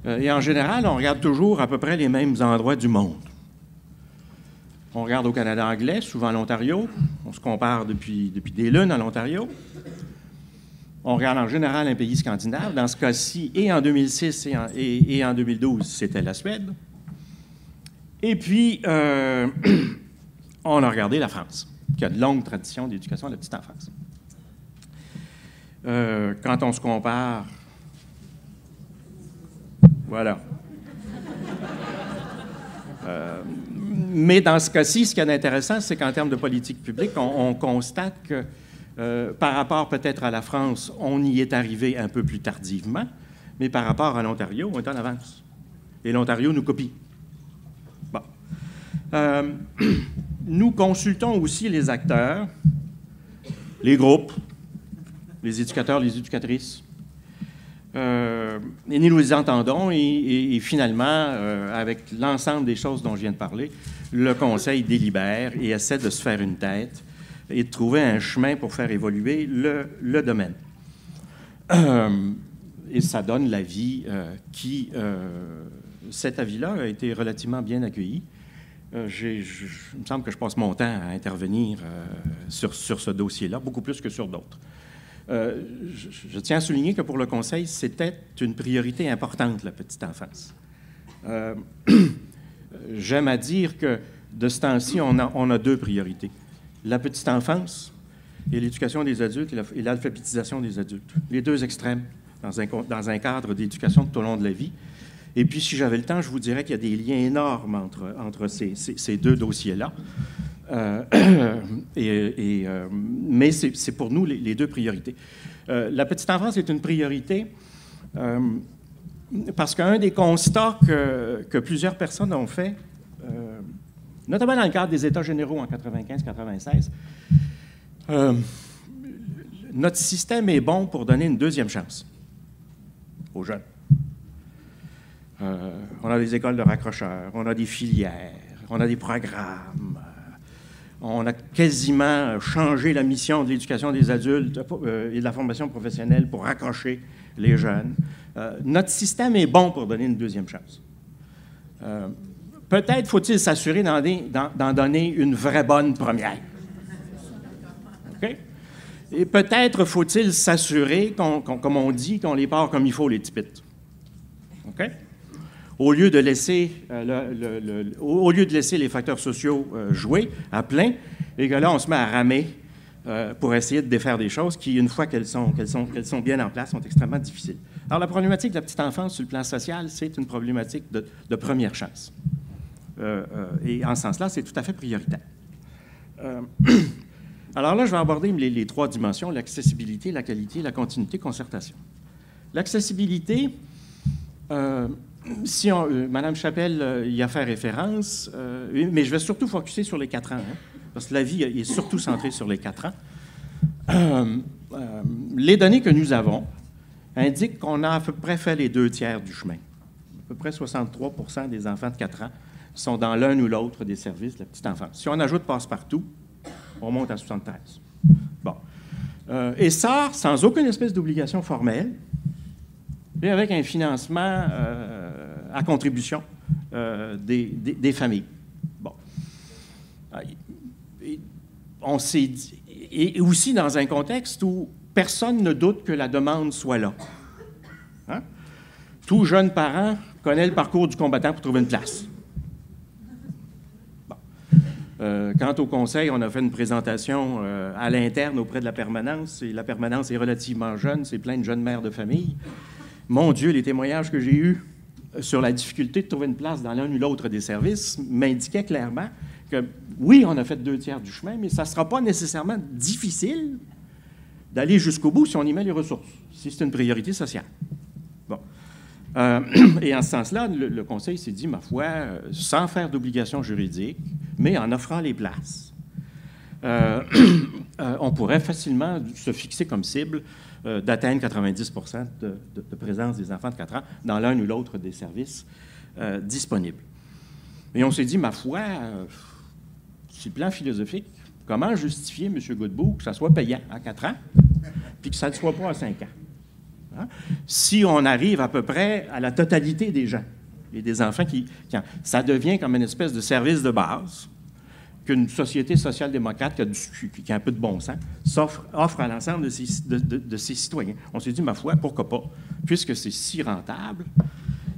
Et en général, on regarde toujours à peu près les mêmes endroits du monde. On regarde au Canada anglais, souvent l'Ontario. On se compare depuis des lunes à l'Ontario. On regarde en général un pays scandinave. Dans ce cas-ci, et en 2006 et en 2012, c'était la Suède. Et puis, on a regardé la France, qui a de longues traditions d'éducation à la petite enfance. Quand on se compare... Voilà. Mais dans ce cas-ci, ce qui est intéressant, c'est qu'en termes de politique publique, on constate que, par rapport peut-être à la France, on y est arrivé un peu plus tardivement, mais par rapport à l'Ontario, on est en avance. Et l'Ontario nous copie. Bon. Nous consultons aussi les acteurs, les groupes, les éducateurs, les éducatrices, et nous les entendons et finalement, avec l'ensemble des choses dont je viens de parler, le Conseil délibère et essaie de se faire une tête et de trouver un chemin pour faire évoluer le domaine. Et ça donne l'avis qui... cet avis-là a été relativement bien accueilli. Il me semble que je passe mon temps à intervenir sur ce dossier-là, beaucoup plus que sur d'autres. Je tiens à souligner que pour le Conseil, c'était une priorité importante, la petite enfance. J'aime à dire que de ce temps-ci, on a deux priorités. La petite enfance et l'éducation des adultes et l'alphabétisation des adultes. Les deux extrêmes dans un cadre d'éducation tout au long de la vie. Et puis, si j'avais le temps, je vous dirais qu'il y a des liens énormes entre ces deux dossiers-là. Mais c'est pour nous les deux priorités. La petite enfance est une priorité parce qu'un des constats que plusieurs personnes ont fait, notamment dans le cadre des États généraux en 95-96, notre système est bon pour donner une deuxième chance aux jeunes. On a des écoles de raccrocheurs, on a des filières, on a des programmes. On a quasiment changé la mission de l'éducation des adultes et de la formation professionnelle pour raccrocher les jeunes. Notre système est bon pour donner une deuxième chance. Peut-être faut-il s'assurer d'en donner une vraie bonne première. Okay? Et peut-être faut-il s'assurer, comme on dit, qu'on les part comme il faut, les tipites. OK? Au lieu de laisser, les facteurs sociaux jouer à plein, et que là, on se met à ramer pour essayer de défaire des choses qui, une fois qu'elles sont bien en place, sont extrêmement difficiles. Alors, la problématique de la petite enfance sur le plan social, c'est une problématique de première chance. Et en ce sens-là, c'est tout à fait prioritaire. Alors là, je vais aborder les trois dimensions, l'accessibilité, la qualité, la continuité, concertation. L'accessibilité, Mme Chappelle y a fait référence, mais je vais surtout focusser sur les 4 ans, hein, parce que la vie est surtout centrée sur les 4 ans. Les données que nous avons indiquent qu'on a à peu près fait les 2/3 du chemin. À peu près 63 % des enfants de 4 ans sont dans l'un ou l'autre des services de la petite enfance. Si on ajoute passe-partout, on monte à 73. Bon. Et ça, sans aucune espèce d'obligation formelle, et avec un financement à contribution des familles. Bon. On s'est dit, et aussi dans un contexte où personne ne doute que la demande soit là. Hein? Tout jeune parent connaît le parcours du combattant pour trouver une place. Quant au conseil, on a fait une présentation à l'interne auprès de la permanence, et la permanence est relativement jeune, c'est plein de jeunes mères de famille. Mon Dieu, les témoignages que j'ai eus sur la difficulté de trouver une place dans l'un ou l'autre des services m'indiquaient clairement que, oui, on a fait 2/3 du chemin, mais ça ne sera pas nécessairement difficile d'aller jusqu'au bout si on y met les ressources, si c'est une priorité sociale. Bon. Et en ce sens-là, le Conseil s'est dit, ma foi, sans faire d'obligation juridique, mais en offrant les places, on pourrait facilement se fixer comme cible d'atteindre 90 % de présence des enfants de 4 ans dans l'un ou l'autre des services disponibles. Et on s'est dit, ma foi, sur le plan philosophique, comment justifier, M. Godbout, que ça soit payant à 4 ans, puis que ça ne soit pas à 5 ans? Hein? Si on arrive à peu près à la totalité des gens et des enfants ça devient comme une espèce de service de base qu'une société social-démocrate qui a un peu de bon sens offre à l'ensemble de ses citoyens. On s'est dit, ma foi, pourquoi pas? Puisque c'est si rentable,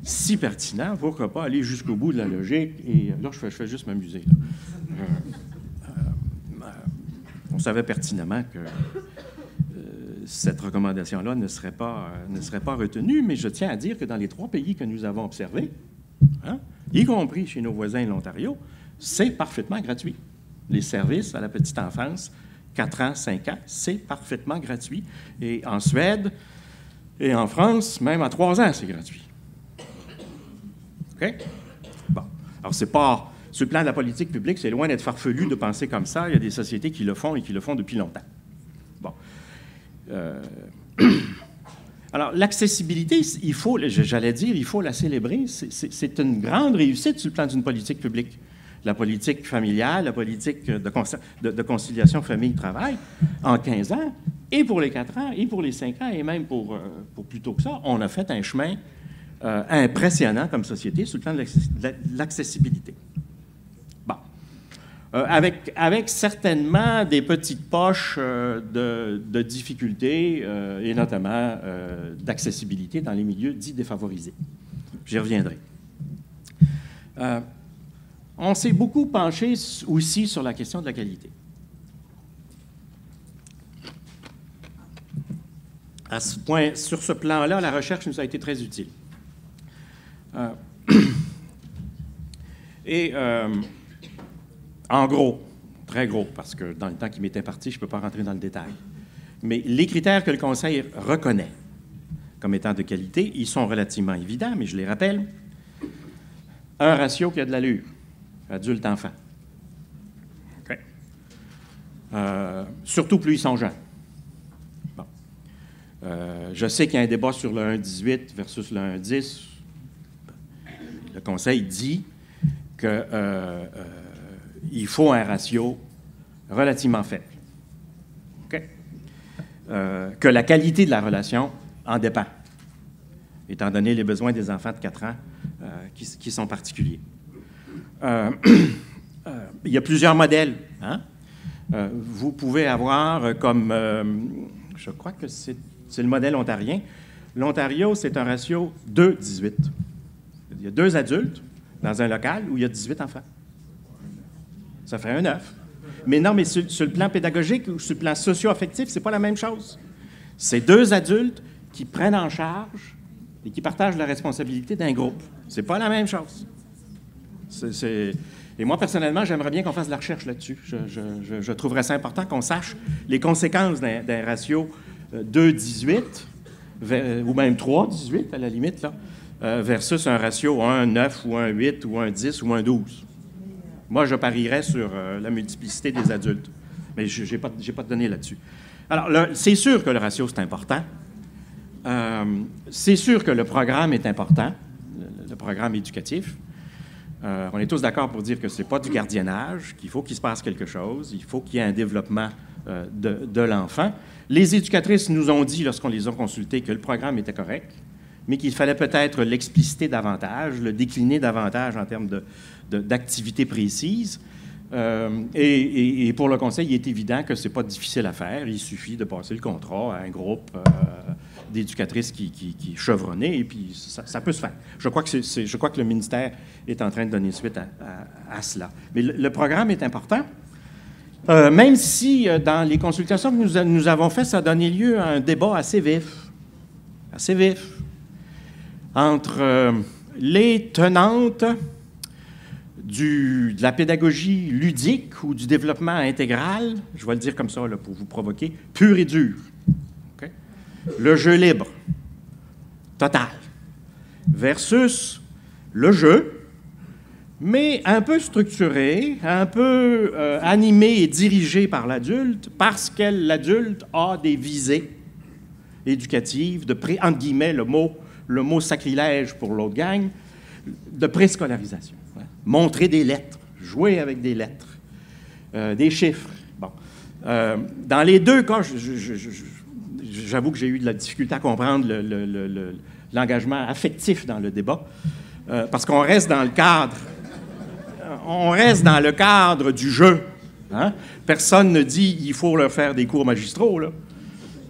si pertinent, pourquoi pas aller jusqu'au bout de la logique? Et là, je fais juste m'amuser. On savait pertinemment que cette recommandation-là ne serait pas retenue, mais je tiens à dire que dans les 3 pays que nous avons observés, hein, y compris chez nos voisins l'Ontario, c'est parfaitement gratuit. Les services à la petite enfance, 4 ans, 5 ans, c'est parfaitement gratuit. Et en Suède et en France, même à 3 ans, c'est gratuit. OK? Bon. Alors, c'est pas... Sur le plan de la politique publique, c'est loin d'être farfelu de penser comme ça. Il y a des sociétés qui le font et qui le font depuis longtemps. Bon. Alors, l'accessibilité, il faut la célébrer. C'est une grande réussite sur le plan d'une politique publique. La politique familiale, la politique de conciliation famille-travail, en 15 ans, et pour les 4 ans, et pour les 5 ans, et même pour plus tôt que ça, on a fait un chemin impressionnant comme société sur le plan de l'accessibilité. Bon. Avec certainement des petites poches de difficultés, et notamment d'accessibilité dans les milieux dits défavorisés. J'y reviendrai. On s'est beaucoup penché aussi sur la question de la qualité. Sur ce plan-là, la recherche nous a été très utile. En gros, très gros, parce que dans le temps qui m'était imparti, je ne peux pas rentrer dans le détail, mais les critères que le Conseil reconnaît comme étant de qualité, ils sont relativement évidents, mais je les rappelle. Un ratio qui a de l'allure, adulte-enfant. Okay. Surtout plus ils sont jeunes. Bon. Je sais qu'il y a un débat sur le 1,18 versus le 1,10. Le Conseil dit qu'il faut un ratio relativement faible. Okay. Que la qualité de la relation en dépend, étant donné les besoins des enfants de 4 ans qui sont particuliers. Il y a plusieurs modèles. Hein? vous pouvez avoir comme, je crois que c'est le modèle ontarien. L'Ontario, c'est un ratio 2-18. Il y a 2 adultes dans un local où il y a 18 enfants. Ça fait un 9. Mais non, mais sur le plan pédagogique ou sur le plan socio-affectif, c'est pas la même chose. C'est 2 adultes qui prennent en charge et qui partagent la responsabilité d'un groupe. C'est pas la même chose. Et moi, personnellement, j'aimerais bien qu'on fasse de la recherche là-dessus. Je trouverais ça important qu'on sache les conséquences d'un ratio 2-18, ou même 3-18 à la limite, là, versus un ratio 1-9 ou 1-8 ou 1-10 ou 1-12. Moi, je parierais sur la multiplicité des adultes, mais je n'ai pas de données là-dessus. Alors, c'est sûr que le ratio, c'est important. C'est sûr que le programme est important, le programme éducatif. On est tous d'accord pour dire que ce n'est pas du gardiennage, qu'il faut qu'il se passe quelque chose, il faut qu'il y ait un développement de l'enfant. Les éducatrices nous ont dit, lorsqu'on les a consultées, que le programme était correct, mais qu'il fallait peut-être l'expliciter davantage, le décliner davantage en termes d'activités précises. Et pour le conseil, il est évident que ce n'est pas difficile à faire. Il suffit de passer le contrat à un groupe d'éducatrices qui est chevronné, et puis ça peut se faire. Je crois que le ministère est en train de donner suite à cela. Mais le programme est important. Même si, dans les consultations que nous avons faites, ça a donné lieu à un débat assez vif, entre les tenantes de la pédagogie ludique ou du développement intégral, je vais le dire comme ça là, pour vous provoquer, pur et dur. Okay? Le jeu libre, total, versus le jeu, mais un peu structuré, un peu animé et dirigé par l'adulte, parce que l'adulte a des visées éducatives, entre guillemets, le mot sacrilège pour l'autre gang, de préscolarisation. Ouais. Montrer des lettres, jouer avec des lettres, des chiffres. Bon. Dans les 2 cas, j'avoue que j'ai eu de la difficulté à comprendre l'engagement affectif dans le débat, parce qu'on reste dans le cadre. On reste dans le cadre du jeu. Hein? Personne ne dit qu'il faut leur faire des cours magistraux, là.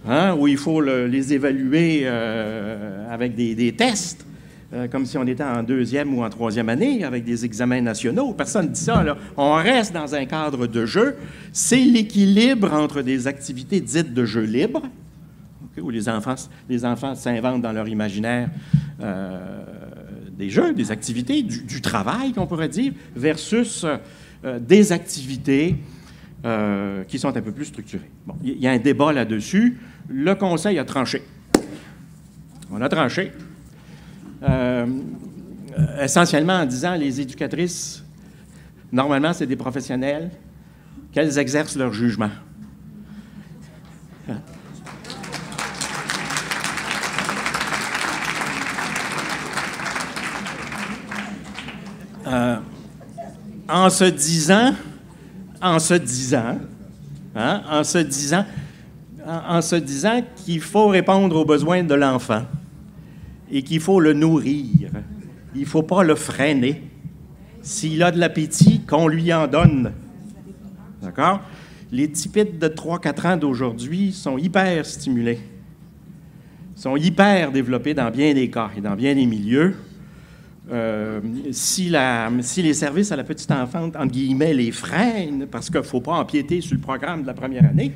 Hein? Ou il faut les évaluer avec des tests, comme si on était en 2e ou en 3e année, avec des examens nationaux. Personne ne dit ça, là. On reste dans un cadre de jeu. C'est l'équilibre entre des activités dites de jeu libre, okay, où les enfants s'inventent dans leur imaginaire des jeux, des activités, du travail, qu'on pourrait dire, versus des activités qui sont un peu plus structurées. Bon, il y a un débat là-dessus. Le conseil a tranché. On a tranché. Essentiellement en disant les éducatrices, normalement, c'est des professionnels, qu'elles exercent leur jugement. En se disant qu'il faut répondre aux besoins de l'enfant et qu'il faut le nourrir. Il ne faut pas le freiner. S'il a de l'appétit, qu'on lui en donne. D'accord? Les tipites de 3-4 ans d'aujourd'hui sont hyper stimulés, sont hyper développés dans bien des cas et dans bien des milieux. Si les services à la petite enfance, entre guillemets, les freinent, parce qu'il ne faut pas empiéter sur le programme de la première année,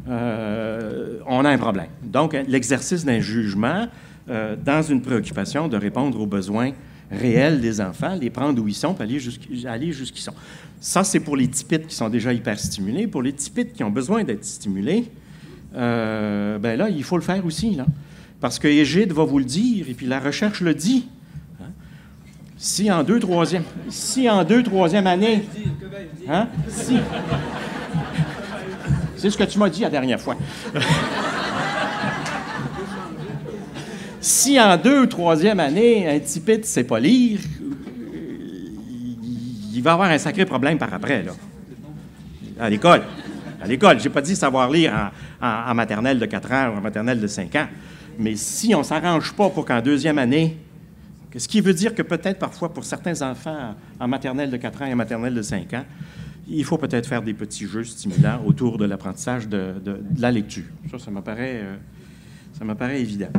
on a un problème. Donc, l'exercice d'un jugement dans une préoccupation de répondre aux besoins réels des enfants, les prendre où ils sont, puis aller jusqu'ils sont. Ça, c'est pour les tipites qui sont déjà hyper stimulés. Pour les tipites qui ont besoin d'être stimulés, ben là, il faut le faire aussi, là. Parce que Égide va vous le dire, et puis la recherche le dit. Si en 2-3e année... Hein? C'est ce que tu m'as dit la dernière fois. Si en 2 ou 3e année, un tipite ne sait pas lire, il va avoir un sacré problème par après, là. À l'école. Je n'ai pas dit savoir lire en maternelle de 4 ans ou en maternelle de 5 ans. Mais si on ne s'arrange pas pour qu'en 2e année... Ce qui veut dire que peut-être parfois pour certains enfants en maternelle de 4 ans et en maternelle de 5 ans, il faut peut-être faire des petits jeux stimulants autour de l'apprentissage de la lecture. Ça me paraît évident.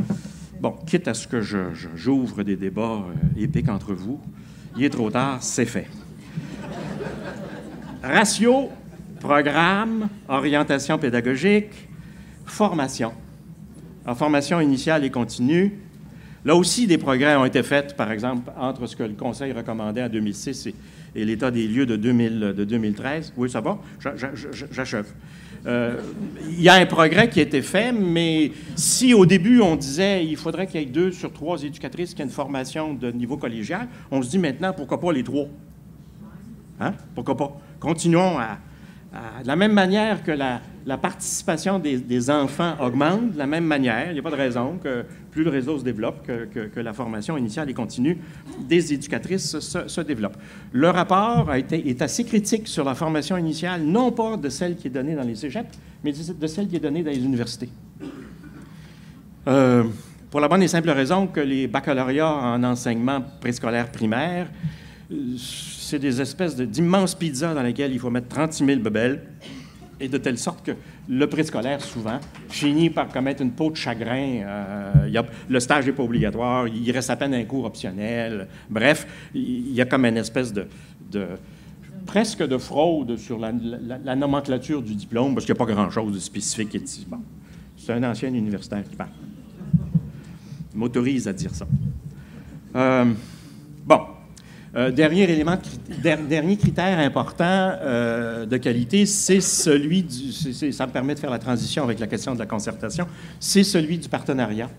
Bon, quitte à ce que j'ouvre des débats épiques entre vous, il est trop tard, c'est fait. Ratio, programme, orientation pédagogique, formation. En formation initiale et continue, là aussi, des progrès ont été faits, par exemple, entre ce que le Conseil recommandait en 2006 et l'état des lieux de 2013. Oui, ça va? J'achève. Il y a un progrès qui a été fait, mais si au début on disait qu'il faudrait qu'il y ait 2 sur 3 éducatrices qui aient une formation de niveau collégial, on se dit maintenant, pourquoi pas les 3? Hein? Pourquoi pas? Continuons de la même manière que la participation des enfants augmente, de la même manière, il n'y a pas de raison que plus le réseau se développe, que la formation initiale et continue des éducatrices se développe. Le rapport est assez critique sur la formation initiale, non pas de celle qui est donnée dans les cégeps, mais de celle qui est donnée dans les universités. Pour la bonne et simple raison que les baccalauréats en enseignement préscolaire primaire, c'est des espèces d'immenses pizzas dans lesquelles il faut mettre 36 000 bebelles, et de telle sorte que le préscolaire, souvent, finit par commettre une peau de chagrin. Le stage n'est pas obligatoire, il reste à peine un cours optionnel. Bref, il y a comme une espèce presque de fraude sur la nomenclature du diplôme, parce qu'il n'y a pas grand-chose de spécifique. Bon, c'est un ancien universitaire qui parle. Il m'autorise à dire ça. Bon. Dernier critère important de qualité, c'est celui ça me permet de faire la transition avec la question de la concertation, c'est celui du partenariat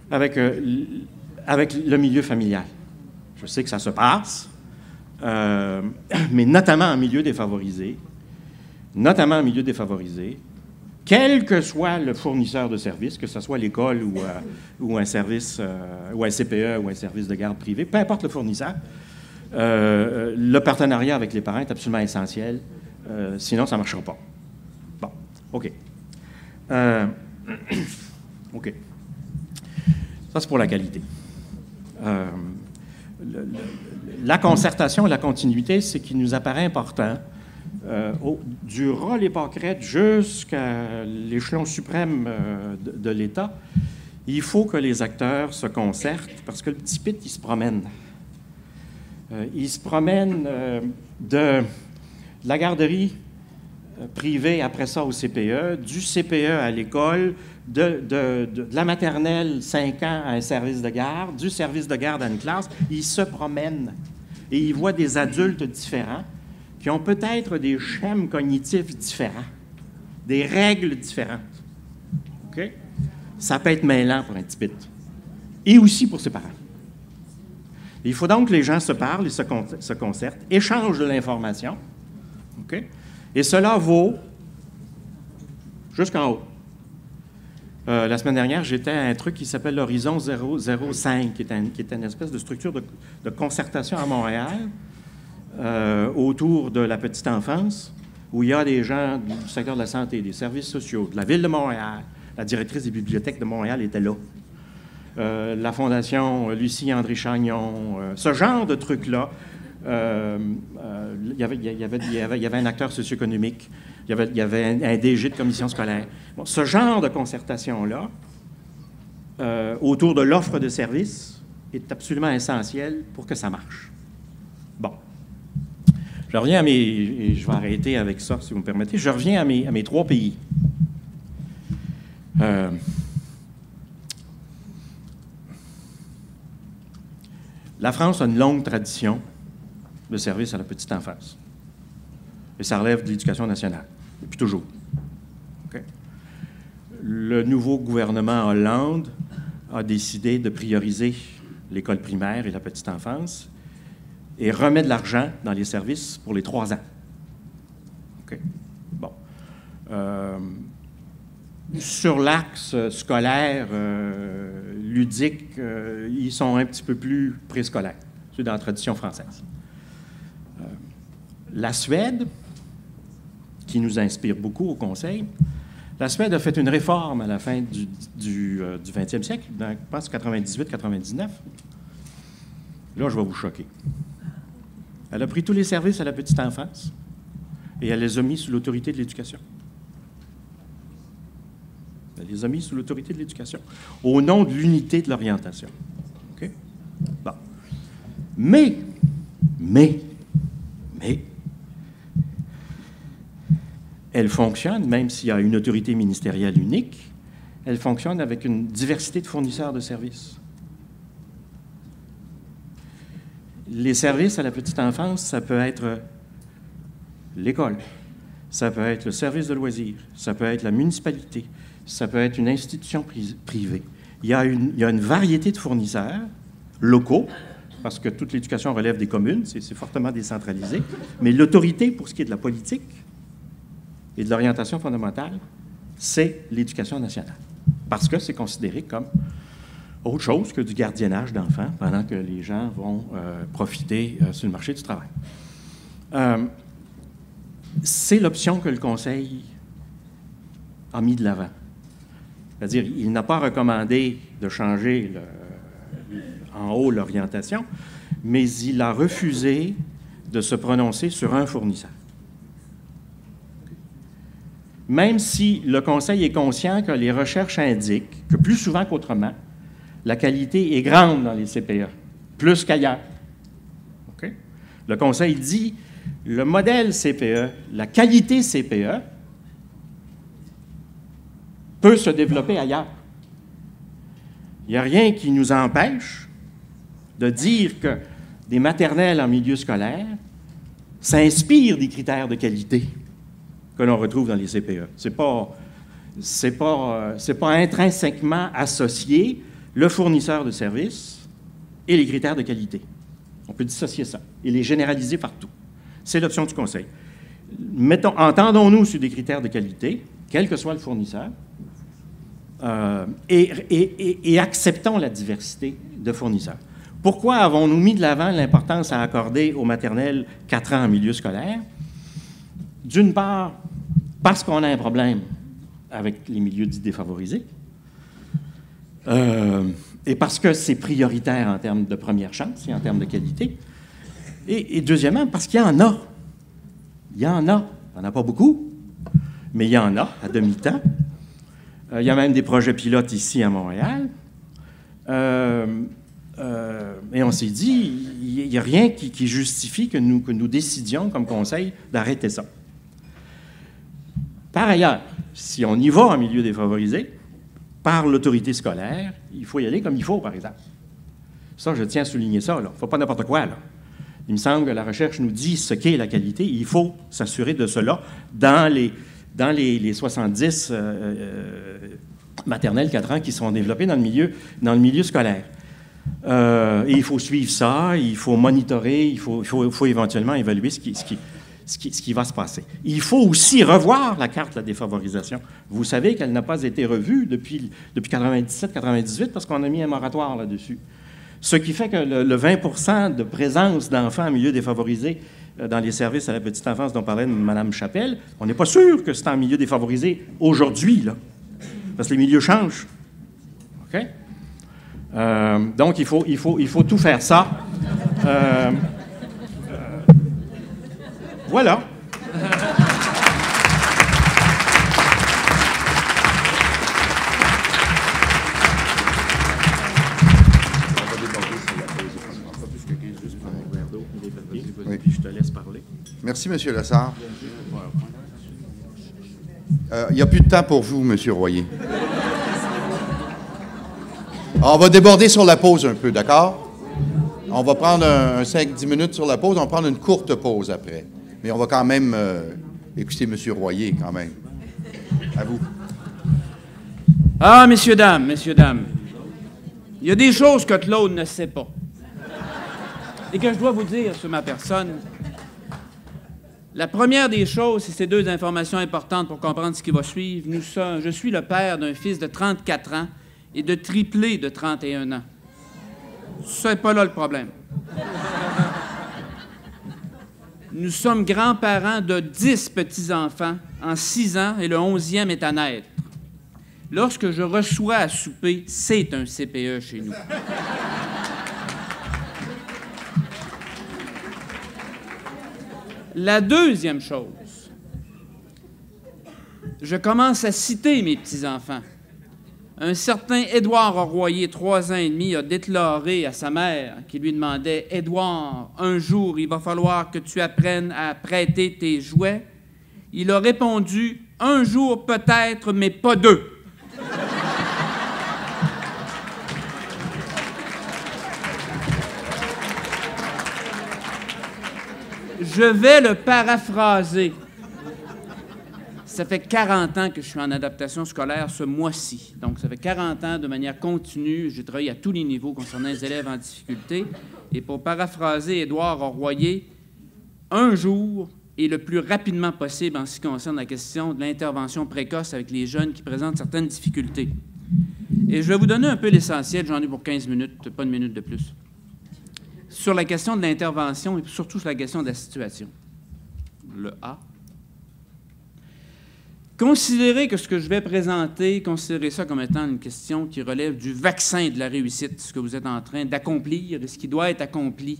avec le milieu familial. Je sais que ça se passe, mais notamment en milieu défavorisé, quel que soit le fournisseur de services, que ce soit l'école ou un service, ou un CPE ou un service de garde privé, peu importe le fournisseur, le partenariat avec les parents est absolument essentiel, sinon ça ne marchera pas. Bon, OK. OK. Ça, c'est pour la qualité. La concertation et la continuité, c'est qui nous apparaît important. Du rôle épocrète jusqu'à l'échelon suprême de l'État, il faut que les acteurs se concertent parce que le petit pit, il se promène. Il se promène de la garderie privée, après ça au CPE, du CPE à l'école, de la maternelle 5 ans à un service de garde, du service de garde à une classe. Il se promène et il voit des adultes différents qui ont peut-être des schèmes cognitifs différents, des règles différentes. OK? Ça peut être mêlant pour un petit bit. Et aussi pour ses parents. Il faut donc que les gens se parlent et se concertent, échangent de l'information. OK? Et cela vaut jusqu'en haut. La semaine dernière, j'étais à un truc qui s'appelle l'Horizon 005, qui est une espèce de structure de concertation à Montréal, autour de la petite enfance, où il y a des gens du secteur de la santé, des services sociaux, de la Ville de Montréal. La directrice des bibliothèques de Montréal était là. La Fondation Lucie André Chagnon, ce genre de trucs-là. Il y avait un acteur socio-économique, il y avait un DG de commission scolaire. Bon, ce genre de concertation-là, autour de l'offre de services, est absolument essentiel pour que ça marche. Bon. Je reviens et je vais arrêter avec ça, si vous me permettez. Je reviens à mes 3 pays. La France a une longue tradition de service à la petite enfance. Et ça relève de l'Éducation nationale, depuis toujours. Okay? Le nouveau gouvernement Hollande a décidé de prioriser l'école primaire et la petite enfance et remet de l'argent dans les services pour les 3 ans. OK. Bon. Sur l'axe scolaire, ludique, ils sont un petit peu plus préscolaires. C'est dans la tradition française. La Suède, qui nous inspire beaucoup au Conseil, la Suède a fait une réforme à la fin du 20e siècle, dans, je pense 98-99. Là, je vais vous choquer. Elle a pris tous les services à la petite enfance, et elle les a mis sous l'autorité de l'éducation. Elle les a mis sous l'autorité de l'éducation, au nom de l'unité de l'orientation. OK? Bon. Mais, elle fonctionne, même s'il y a une autorité ministérielle unique, elle fonctionne avec une diversité de fournisseurs de services. Les services à la petite enfance, ça peut être l'école, ça peut être le service de loisirs, ça peut être la municipalité, ça peut être une institution privée. Il y a une variété de fournisseurs locaux, parce que toute l'éducation relève des communes, c'est fortement décentralisé, mais l'autorité pour ce qui est de la politique et de l'orientation fondamentale, c'est l'éducation nationale, parce que c'est considéré comme autre chose que du gardiennage d'enfants pendant que les gens vont profiter sur le marché du travail. C'est l'option que le Conseil a mis de l'avant. C'est-à-dire, il n'a pas recommandé de changer en haut l'orientation, mais il a refusé de se prononcer sur un fournisseur. Même si le Conseil est conscient que les recherches indiquent que plus souvent qu'autrement, la qualité est grande dans les CPE, plus qu'ailleurs. Okay? Le Conseil dit, le modèle CPE, la qualité CPE, peut se développer ailleurs. Il n'y a rien qui nous empêche de dire que des maternelles en milieu scolaire s'inspirent des critères de qualité que l'on retrouve dans les CPE. C'est pas intrinsèquement associé le fournisseur de services et les critères de qualité. On peut dissocier ça et les généraliser partout. C'est l'option du Conseil. Entendons-nous sur des critères de qualité, quel que soit le fournisseur, et acceptons la diversité de fournisseurs. Pourquoi avons-nous mis de l'avant l'importance à accorder aux maternelles 4 ans en milieu scolaire? D'une part, parce qu'on a un problème avec les milieux dits défavorisés, et parce que c'est prioritaire en termes de première chance et en termes de qualité. Et deuxièmement, parce qu'il y en a. Il y en a. Il n'y en a pas beaucoup, mais il y en a à demi-temps. Il y a même des projets pilotes ici à Montréal. Et on s'est dit, il n'y a rien qui justifie que nous décidions comme Conseil d'arrêter ça. Par ailleurs, si on y va en milieu défavorisé, par l'autorité scolaire, il faut y aller comme il faut, par exemple. Ça, je tiens à souligner ça. Il ne faut pas n'importe quoi, là. Il me semble que la recherche nous dit ce qu'est la qualité. Il faut s'assurer de cela dans les 70 maternelles 4 ans qui seront développées dans le milieu scolaire. Et il faut suivre ça, il faut monitorer, il faut éventuellement évaluer ce qui va se passer. Il faut aussi revoir la carte de la défavorisation. Vous savez qu'elle n'a pas été revue depuis 97-98 parce qu'on a mis un moratoire là-dessus. Ce qui fait que le 20 de présence d'enfants en milieu défavorisé dans les services à la petite enfance dont parlait Mme Chappelle, on n'est pas sûr que c'est en milieu défavorisé aujourd'hui, là, parce que les milieux changent. OK? Donc, il faut tout faire ça. Voilà. Oui. Puis je te laisse parler. Merci, M. Lessard. Il n'y a plus de temps pour vous, M. Royer. On va déborder sur la pause un peu, d'accord? On va prendre un 5-10 minutes sur la pause. On va prendre une courte pause après. Mais on va quand même écouter M. Royer, quand même. À vous. Ah, messieurs, dames, il y a des choses que Claude ne sait pas et que je dois vous dire sur ma personne. La première des choses, c'est ces deux informations importantes pour comprendre ce qui va suivre. Je suis le père d'un fils de 34 ans et de triplé de 31 ans. C'est pas là le problème. Nous sommes grands-parents de 10 petits-enfants en 6 ans et le 11e est à naître. Lorsque je reçois à souper, c'est un CPE chez nous. La deuxième chose, Je commence à citer mes petits-enfants. Un certain Édouard Royer, 3 ans et demi, a déclaré à sa mère qui lui demandait « Édouard, un jour, il va falloir que tu apprennes à prêter tes jouets. » Il a répondu « Un jour peut-être, mais pas 2. » Je vais le paraphraser. Ça fait 40 ans que je suis en adaptation scolaire ce mois-ci. Donc, ça fait 40 ans de manière continue. J'ai travaillé à tous les niveaux concernant les élèves en difficulté. Et pour paraphraser Édouard Royer, un jour et le plus rapidement possible en ce qui concerne la question de l'intervention précoce avec les jeunes qui présentent certaines difficultés. Et je vais vous donner un peu l'essentiel, j'en ai pour 15 minutes, pas une minute de plus, sur la question de l'intervention et surtout sur la question de la situation. Le A. Considérez que ce que je vais présenter, considérez ça comme étant une question qui relève du vaccin de la réussite, ce que vous êtes en train d'accomplir et ce qui doit être accompli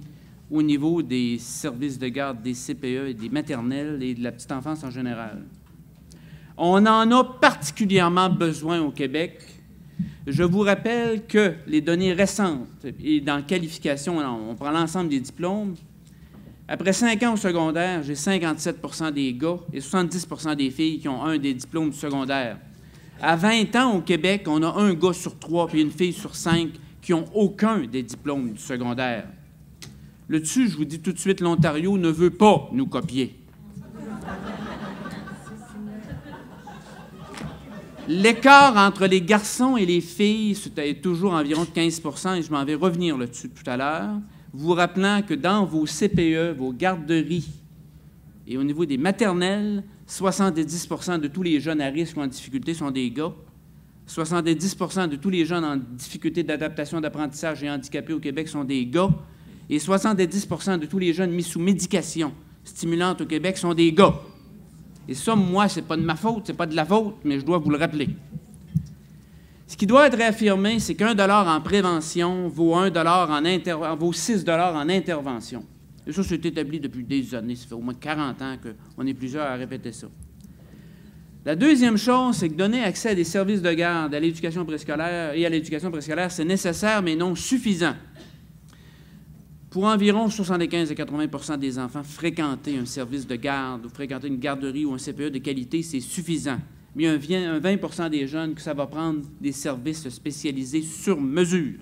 au niveau des services de garde, des CPE et des maternelles et de la petite enfance en général. On en a particulièrement besoin au Québec. Je vous rappelle que les données récentes, et dans qualification, on prend l'ensemble des diplômes, après 5 ans au secondaire, j'ai 57 des gars et 70 des filles qui ont un des diplômes du secondaire. À 20 ans au Québec, on a un gars sur 3 puis une fille sur 5 qui n'ont aucun des diplômes du secondaire. Là-dessus, je vous dis tout de suite, l'Ontario ne veut pas nous copier. L'écart entre les garçons et les filles, c'est toujours environ de 15 % et je m'en vais revenir là-dessus tout à l'heure, vous rappelant que dans vos CPE, vos garderies et au niveau des maternelles, 70 % de tous les jeunes à risque ou en difficulté sont des gars. 70 % de tous les jeunes en difficulté d'adaptation, d'apprentissage et handicapés au Québec sont des gars. Et 70 % de tous les jeunes mis sous médication stimulante au Québec sont des gars. Et ça, moi, c'est pas de ma faute, c'est pas de la faute, mais je dois vous le rappeler. Ce qui doit être réaffirmé, c'est qu'$1 en prévention vaut vaut 6 $ en intervention. Et ça, c'est établi depuis des années. Ça fait au moins 40 ans qu'on est plusieurs à répéter ça. La deuxième chose, c'est que donner accès à des services de garde à l'éducation préscolaire et à l'éducation préscolaire, c'est nécessaire, mais non suffisant. Pour environ 75 à 80 % des enfants, fréquenter un service de garde ou fréquenter une garderie ou un CPE de qualité, c'est suffisant. Mais un 20 % des jeunes que ça va prendre des services spécialisés sur mesure.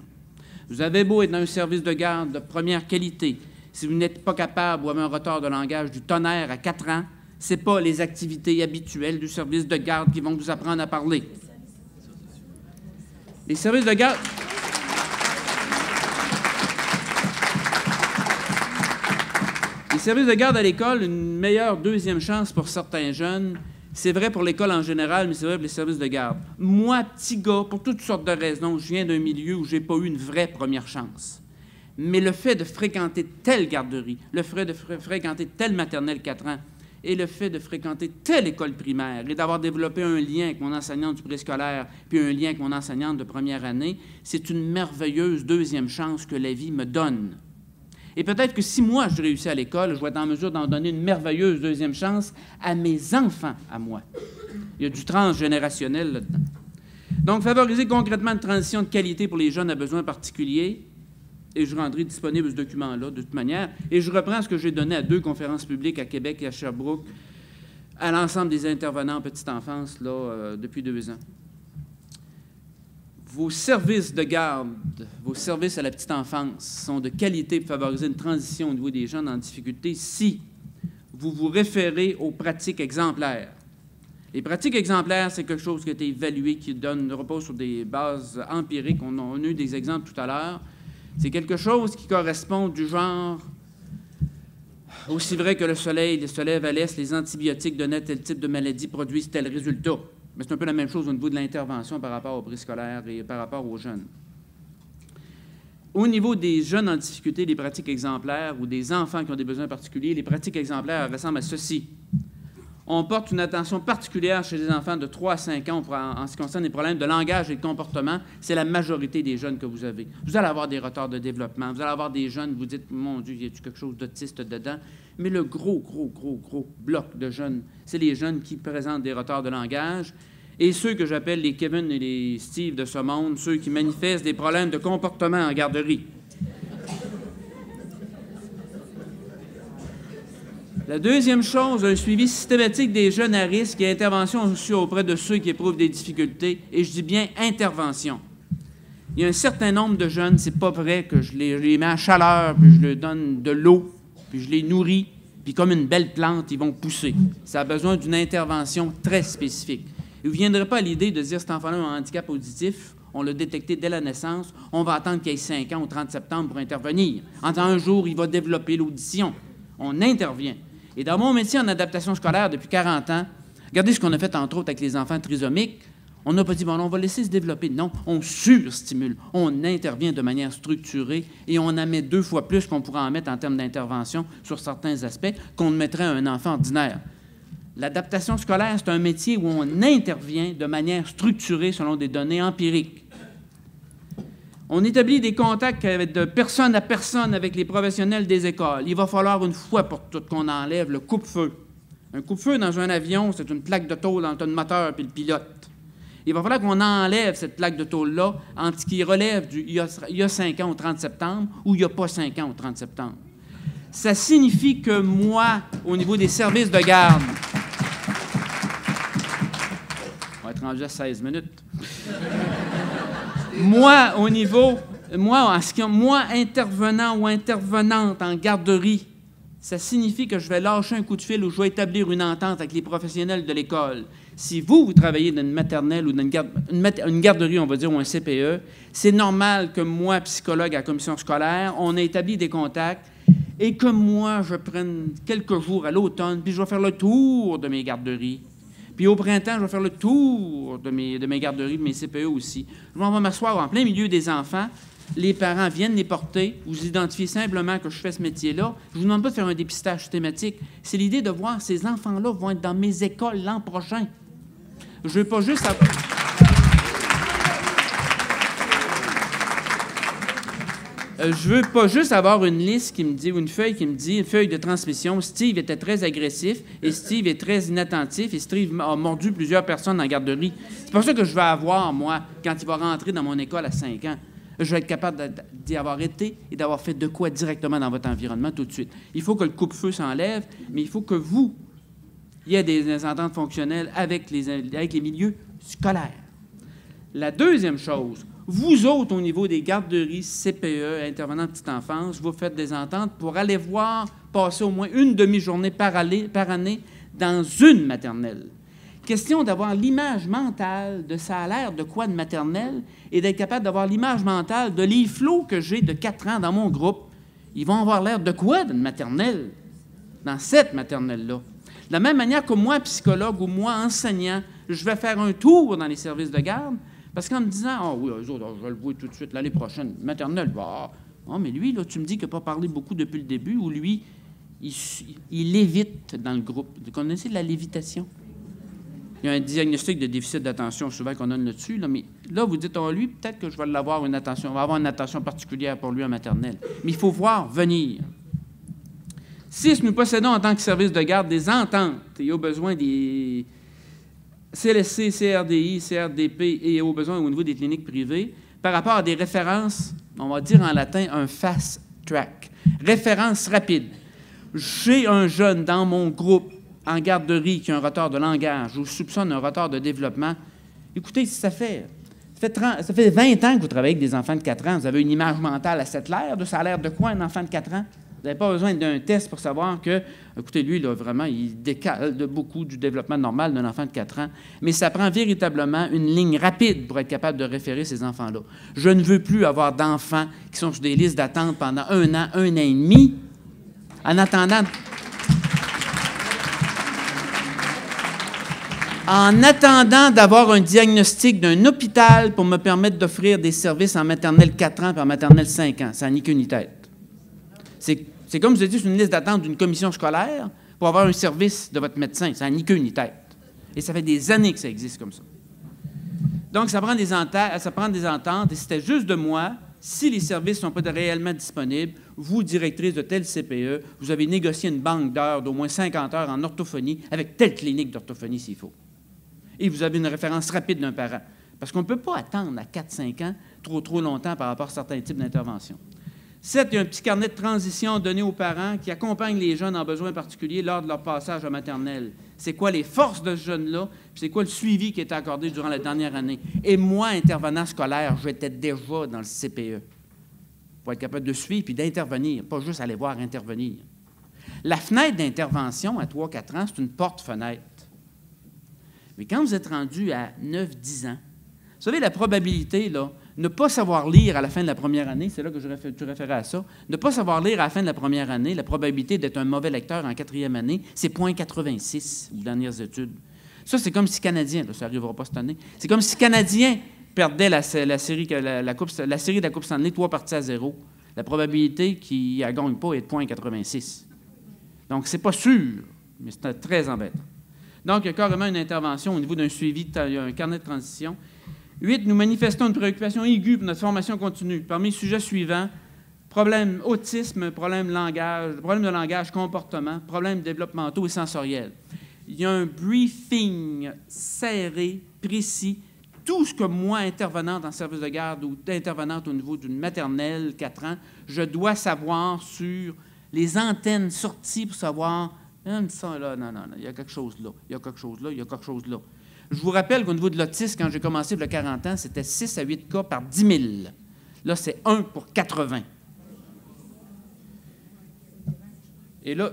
Vous avez beau être dans un service de garde de première qualité, si vous n'êtes pas capable ou avez un retard de langage du tonnerre à 4 ans, ce n'est pas les activités habituelles du service de garde qui vont vous apprendre à parler. Les services de garde... Les services de garde à l'école, une meilleure deuxième chance pour certains jeunes. C'est vrai pour l'école en général, mais c'est vrai pour les services de garde. Moi, petit gars, pour toutes sortes de raisons, je viens d'un milieu où je n'ai pas eu une vraie première chance. Mais le fait de fréquenter telle garderie, le fait de fréquenter telle maternelle 4 ans, et le fait de fréquenter telle école primaire, et d'avoir développé un lien avec mon enseignante du préscolaire, puis un lien avec mon enseignante de première année, c'est une merveilleuse deuxième chance que la vie me donne. Et peut-être que si moi, je réussis à l'école, je vais être en mesure d'en donner une merveilleuse deuxième chance à mes enfants, à moi. Il y a du transgénérationnel là-dedans. Donc, favoriser concrètement une transition de qualité pour les jeunes à besoins particuliers, et je rendrai disponible ce document-là, de toute manière, et je reprends ce que j'ai donné à 2 conférences publiques à Québec et à Sherbrooke, à l'ensemble des intervenants en petite enfance, là, depuis 2 ans. Vos services de garde, vos services à la petite enfance sont de qualité pour favoriser une transition au niveau des jeunes en difficulté si vous vous référez aux pratiques exemplaires. Les pratiques exemplaires, c'est quelque chose qui a été évalué, qui repose sur des bases empiriques. On a eu des exemples tout à l'heure. C'est quelque chose qui correspond du genre « Aussi vrai que le soleil se lève à l'est, les antibiotiques donnaient tel type de maladie produisent tel résultat. » Mais c'est un peu la même chose au niveau de l'intervention par rapport au préscolaire et par rapport aux jeunes. Au niveau des jeunes en difficulté, les pratiques exemplaires ou des enfants qui ont des besoins particuliers, les pratiques exemplaires ressemblent à ceci. On porte une attention particulière chez les enfants de 3 à 5 ans en ce qui concerne les problèmes de langage et de comportement. C'est la majorité des jeunes que vous avez. Vous allez avoir des retards de développement, vous allez avoir des jeunes, vous dites « Mon Dieu, y a-t-il quelque chose d'autiste dedans? » Mais le gros bloc de jeunes, c'est les jeunes qui présentent des retards de langage et ceux que j'appelle les Kevin et les Steve de ce monde, ceux qui manifestent des problèmes de comportement en garderie. La deuxième chose, un suivi systématique des jeunes à risque et intervention aussi auprès de ceux qui éprouvent des difficultés, et je dis bien intervention. Il y a un certain nombre de jeunes, c'est pas vrai que je les mets à chaleur, puis je leur donne de l'eau, puis je les nourris, puis comme une belle plante, ils vont pousser. Ça a besoin d'une intervention très spécifique. Il ne vous viendrait pas à l'idée de dire cet enfant-là a un handicap auditif, on l'a détecté dès la naissance, on va attendre qu'il ait 5 ans au 30 septembre pour intervenir. En un jour, il va développer l'audition. On intervient. Et dans mon métier en adaptation scolaire depuis 40 ans, regardez ce qu'on a fait entre autres avec les enfants trisomiques. On n'a pas dit, bon, on va laisser se développer. Non, on surstimule. On intervient de manière structurée et on en met 2 fois plus qu'on pourrait en mettre en termes d'intervention sur certains aspects qu'on ne mettrait à un enfant ordinaire. L'adaptation scolaire, c'est un métier où on intervient de manière structurée selon des données empiriques. On établit des contacts de personne à personne avec les professionnels des écoles. Il va falloir une fois pour toutes qu'on enlève le coupe-feu. Un coupe-feu dans un avion, c'est une plaque de tôle entre le moteur et le pilote. Il va falloir qu'on enlève cette plaque de tôle-là entre qui relève du il y a 5 ans au 30 septembre ou il n'y a pas 5 ans au 30 septembre. Ça signifie que moi, au niveau des services de garde, on va être rendu à 16 minutes. Moi, intervenant ou intervenante en garderie, ça signifie que je vais lâcher un coup de fil ou je vais établir une entente avec les professionnels de l'école. Si vous travaillez dans une maternelle ou dans une garderie, on va dire, ou un CPE, c'est normal que moi, psychologue à la commission scolaire, on ait établi des contacts et que moi, je prenne quelques jours à l'automne, puis je vais faire le tour de mes garderies. Puis au printemps, je vais faire le tour de mes garderies, de mes CPE aussi. Je m'en vais m'asseoir en plein milieu des enfants. Les parents viennent les porter. Vous identifiez simplement que je fais ce métier-là. Je ne vous demande pas de faire un dépistage systématique. C'est l'idée de voir ces enfants-là vont être dans mes écoles l'an prochain. Je ne veux pas juste... Je veux pas juste avoir une liste qui me dit, ou une feuille qui me dit, une feuille de transmission, Steve était très agressif, et Steve est très inattentif, et Steve a mordu plusieurs personnes en garderie. C'est pas ça que je vais avoir, moi, quand il va rentrer dans mon école à 5 ans. Je vais être capable d'y avoir été et d'avoir fait de quoi directement dans votre environnement tout de suite. Il faut que le coupe-feu s'enlève, mais il faut que vous, il y ait des ententes fonctionnelles avec les milieux scolaires. La deuxième chose, vous autres, au niveau des garderies, CPE, intervenants de petite enfance, vous faites des ententes pour aller voir passer au moins une demi-journée par année dans une maternelle. Question d'avoir l'image mentale de ça a l'air de quoi de maternelle et d'être capable d'avoir l'image mentale de les flots que j'ai de 4 ans dans mon groupe. Ils vont avoir l'air de quoi d'une maternelle, dans cette maternelle-là. De la même manière que moi, psychologue ou moi, enseignant, je vais faire un tour dans les services de garde. Parce qu'en me disant, « Ah oui, eux autres, je vais le voir tout de suite l'année prochaine, maternelle, bah, oh, mais lui, là, tu me dis qu'il n'a pas parlé beaucoup depuis le début, ou lui, il lévite dans le groupe. » Vous connaissez la lévitation? Il y a un diagnostic de déficit d'attention souvent qu'on donne là-dessus, là, mais là, vous dites, « Oh, lui, peut-être que je vais l'avoir une attention, on va avoir une attention particulière pour lui en maternelle. » Mais il faut voir venir. 6, nous possédons en tant que service de garde des ententes et au besoin des CLSC, CRDI, CRDP et au besoin au niveau des cliniques privées, par rapport à des références, on va dire en latin un fast track, référence rapide. J'ai un jeune dans mon groupe en garderie qui a un retard de langage ou soupçonne un retard de développement. Écoutez, ça fait 20 ans que vous travaillez avec des enfants de 4 ans, vous avez une image mentale à cette l'air, ça a l'air de quoi un enfant de 4 ans? Vous n'avez pas besoin d'un test pour savoir que, écoutez, lui, là, vraiment, il décale de beaucoup du développement normal d'un enfant de 4 ans. Mais ça prend véritablement une ligne rapide pour être capable de référer ces enfants-là. Je ne veux plus avoir d'enfants qui sont sur des listes d'attente pendant 1 an, 1 an et demi, en attendant d'avoir un diagnostic d'un hôpital pour me permettre d'offrir des services en maternelle 4 ans et en maternelle 5 ans. Ça n'a ni queue ni tête. C'est comme je vous ai dit, c'est une liste d'attente d'une commission scolaire pour avoir un service de votre médecin. Ça n'a ni queue ni tête. Et ça fait des années que ça existe comme ça. Donc, ça prend des ententes, et c'était juste de moi, si les services ne sont pas réellement disponibles, vous, directrice de tel CPE, vous avez négocié une banque d'heures d'au moins 50 heures en orthophonie avec telle clinique d'orthophonie s'il faut. Et vous avez une référence rapide d'un parent. Parce qu'on ne peut pas attendre à 4-5 ans trop longtemps par rapport à certains types d'interventions. 7, il y a un petit carnet de transition donné aux parents qui accompagnent les jeunes en besoins particuliers lors de leur passage à maternelle. C'est quoi les forces de ce jeune-là, puis c'est quoi le suivi qui a été accordé durant la dernière année. Et moi, intervenant scolaire, j'étais déjà dans le CPE pour être capable de suivre puis d'intervenir, pas juste aller voir intervenir. La fenêtre d'intervention à 3-4 ans, c'est une porte-fenêtre. Mais quand vous êtes rendu à 9-10 ans, vous savez, la probabilité, là, ne pas savoir lire à la fin de la première année, c'est là que tu référais à ça, ne pas savoir lire à la fin de la première année, la probabilité d'être un mauvais lecteur en 4e année, c'est 0,86 aux dernières études. Ça, c'est comme si Canadien, là, ça n'arrivera pas cette année, c'est comme si Canadien perdait la série de la Coupe Stanley 3-0. La probabilité qu'il ne gagne pas est de 0,86. Donc, c'est pas sûr, mais c'est très embêtant. Donc, il y a carrément une intervention au niveau d'un suivi, un carnet de transition. 8, nous manifestons une préoccupation aiguë pour notre formation continue. Parmi les sujets suivants, problème autisme, problème de langage, comportement, problèmes développementaux et sensoriels. Il y a un briefing serré, précis, tout ce que moi, intervenante en service de garde ou intervenante au niveau d'une maternelle, 4 ans, je dois savoir sur les antennes sorties pour savoir, ça, là, non, il y a quelque chose là, il y a quelque chose là, il y a quelque chose là. Je vous rappelle qu'au niveau de l'autisme, quand j'ai commencé il y a 40 ans, c'était 6 à 8 cas par 10 000. Là, c'est 1 pour 80. Et là,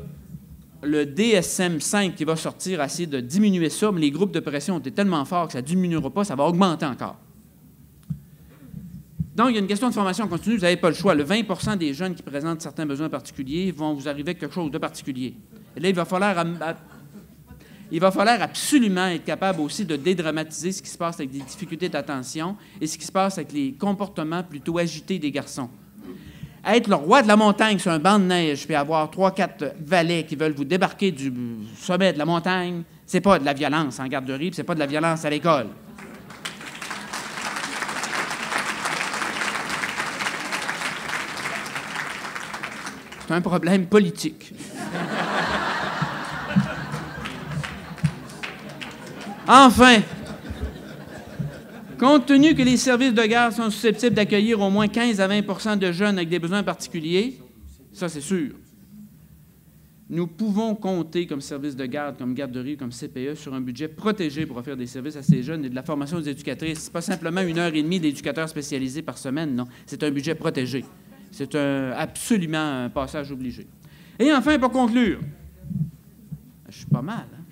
le DSM-5 qui va sortir a essayé de diminuer ça, mais les groupes de pression ont été tellement forts que ça ne diminuera pas, ça va augmenter encore. Donc, il y a une question de formation continue, vous n'avez pas le choix. Le 20 % des jeunes qui présentent certains besoins particuliers vont vous arriver avec quelque chose de particulier. Et là, il va falloir absolument être capable aussi de dédramatiser ce qui se passe avec des difficultés d'attention et ce qui se passe avec les comportements plutôt agités des garçons. Être le roi de la montagne sur un banc de neige puis avoir 3-4 valets qui veulent vous débarquer du sommet de la montagne, c'est pas de la violence en garderie, puis c'est pas de la violence à l'école. C'est un problème politique. Enfin, compte tenu que les services de garde sont susceptibles d'accueillir au moins 15 à 20 % de jeunes avec des besoins particuliers, ça c'est sûr, nous pouvons compter comme service de garde, comme garderie, comme CPE, sur un budget protégé pour offrir des services à ces jeunes et de la formation aux éducatrices. Ce n'est pas simplement 1h30 d'éducateurs spécialisés par semaine, non. C'est un budget protégé. C'est absolument un passage obligé. Et enfin, pour conclure, je suis pas mal, hein?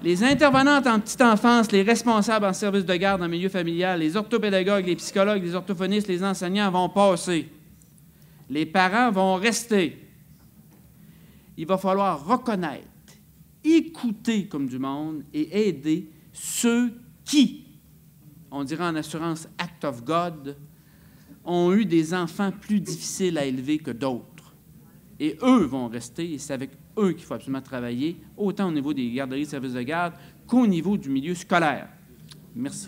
Les intervenantes en petite enfance, les responsables en service de garde en milieu familial, les orthopédagogues, les psychologues, les orthophonistes, les enseignants vont passer. Les parents vont rester. Il va falloir reconnaître, écouter comme du monde et aider ceux qui, on dirait en assurance Act of God, ont eu des enfants plus difficiles à élever que d'autres. Et eux vont rester, et c'est avec eux qu'il faut absolument travailler, autant au niveau des garderies de services de garde qu'au niveau du milieu scolaire. Merci.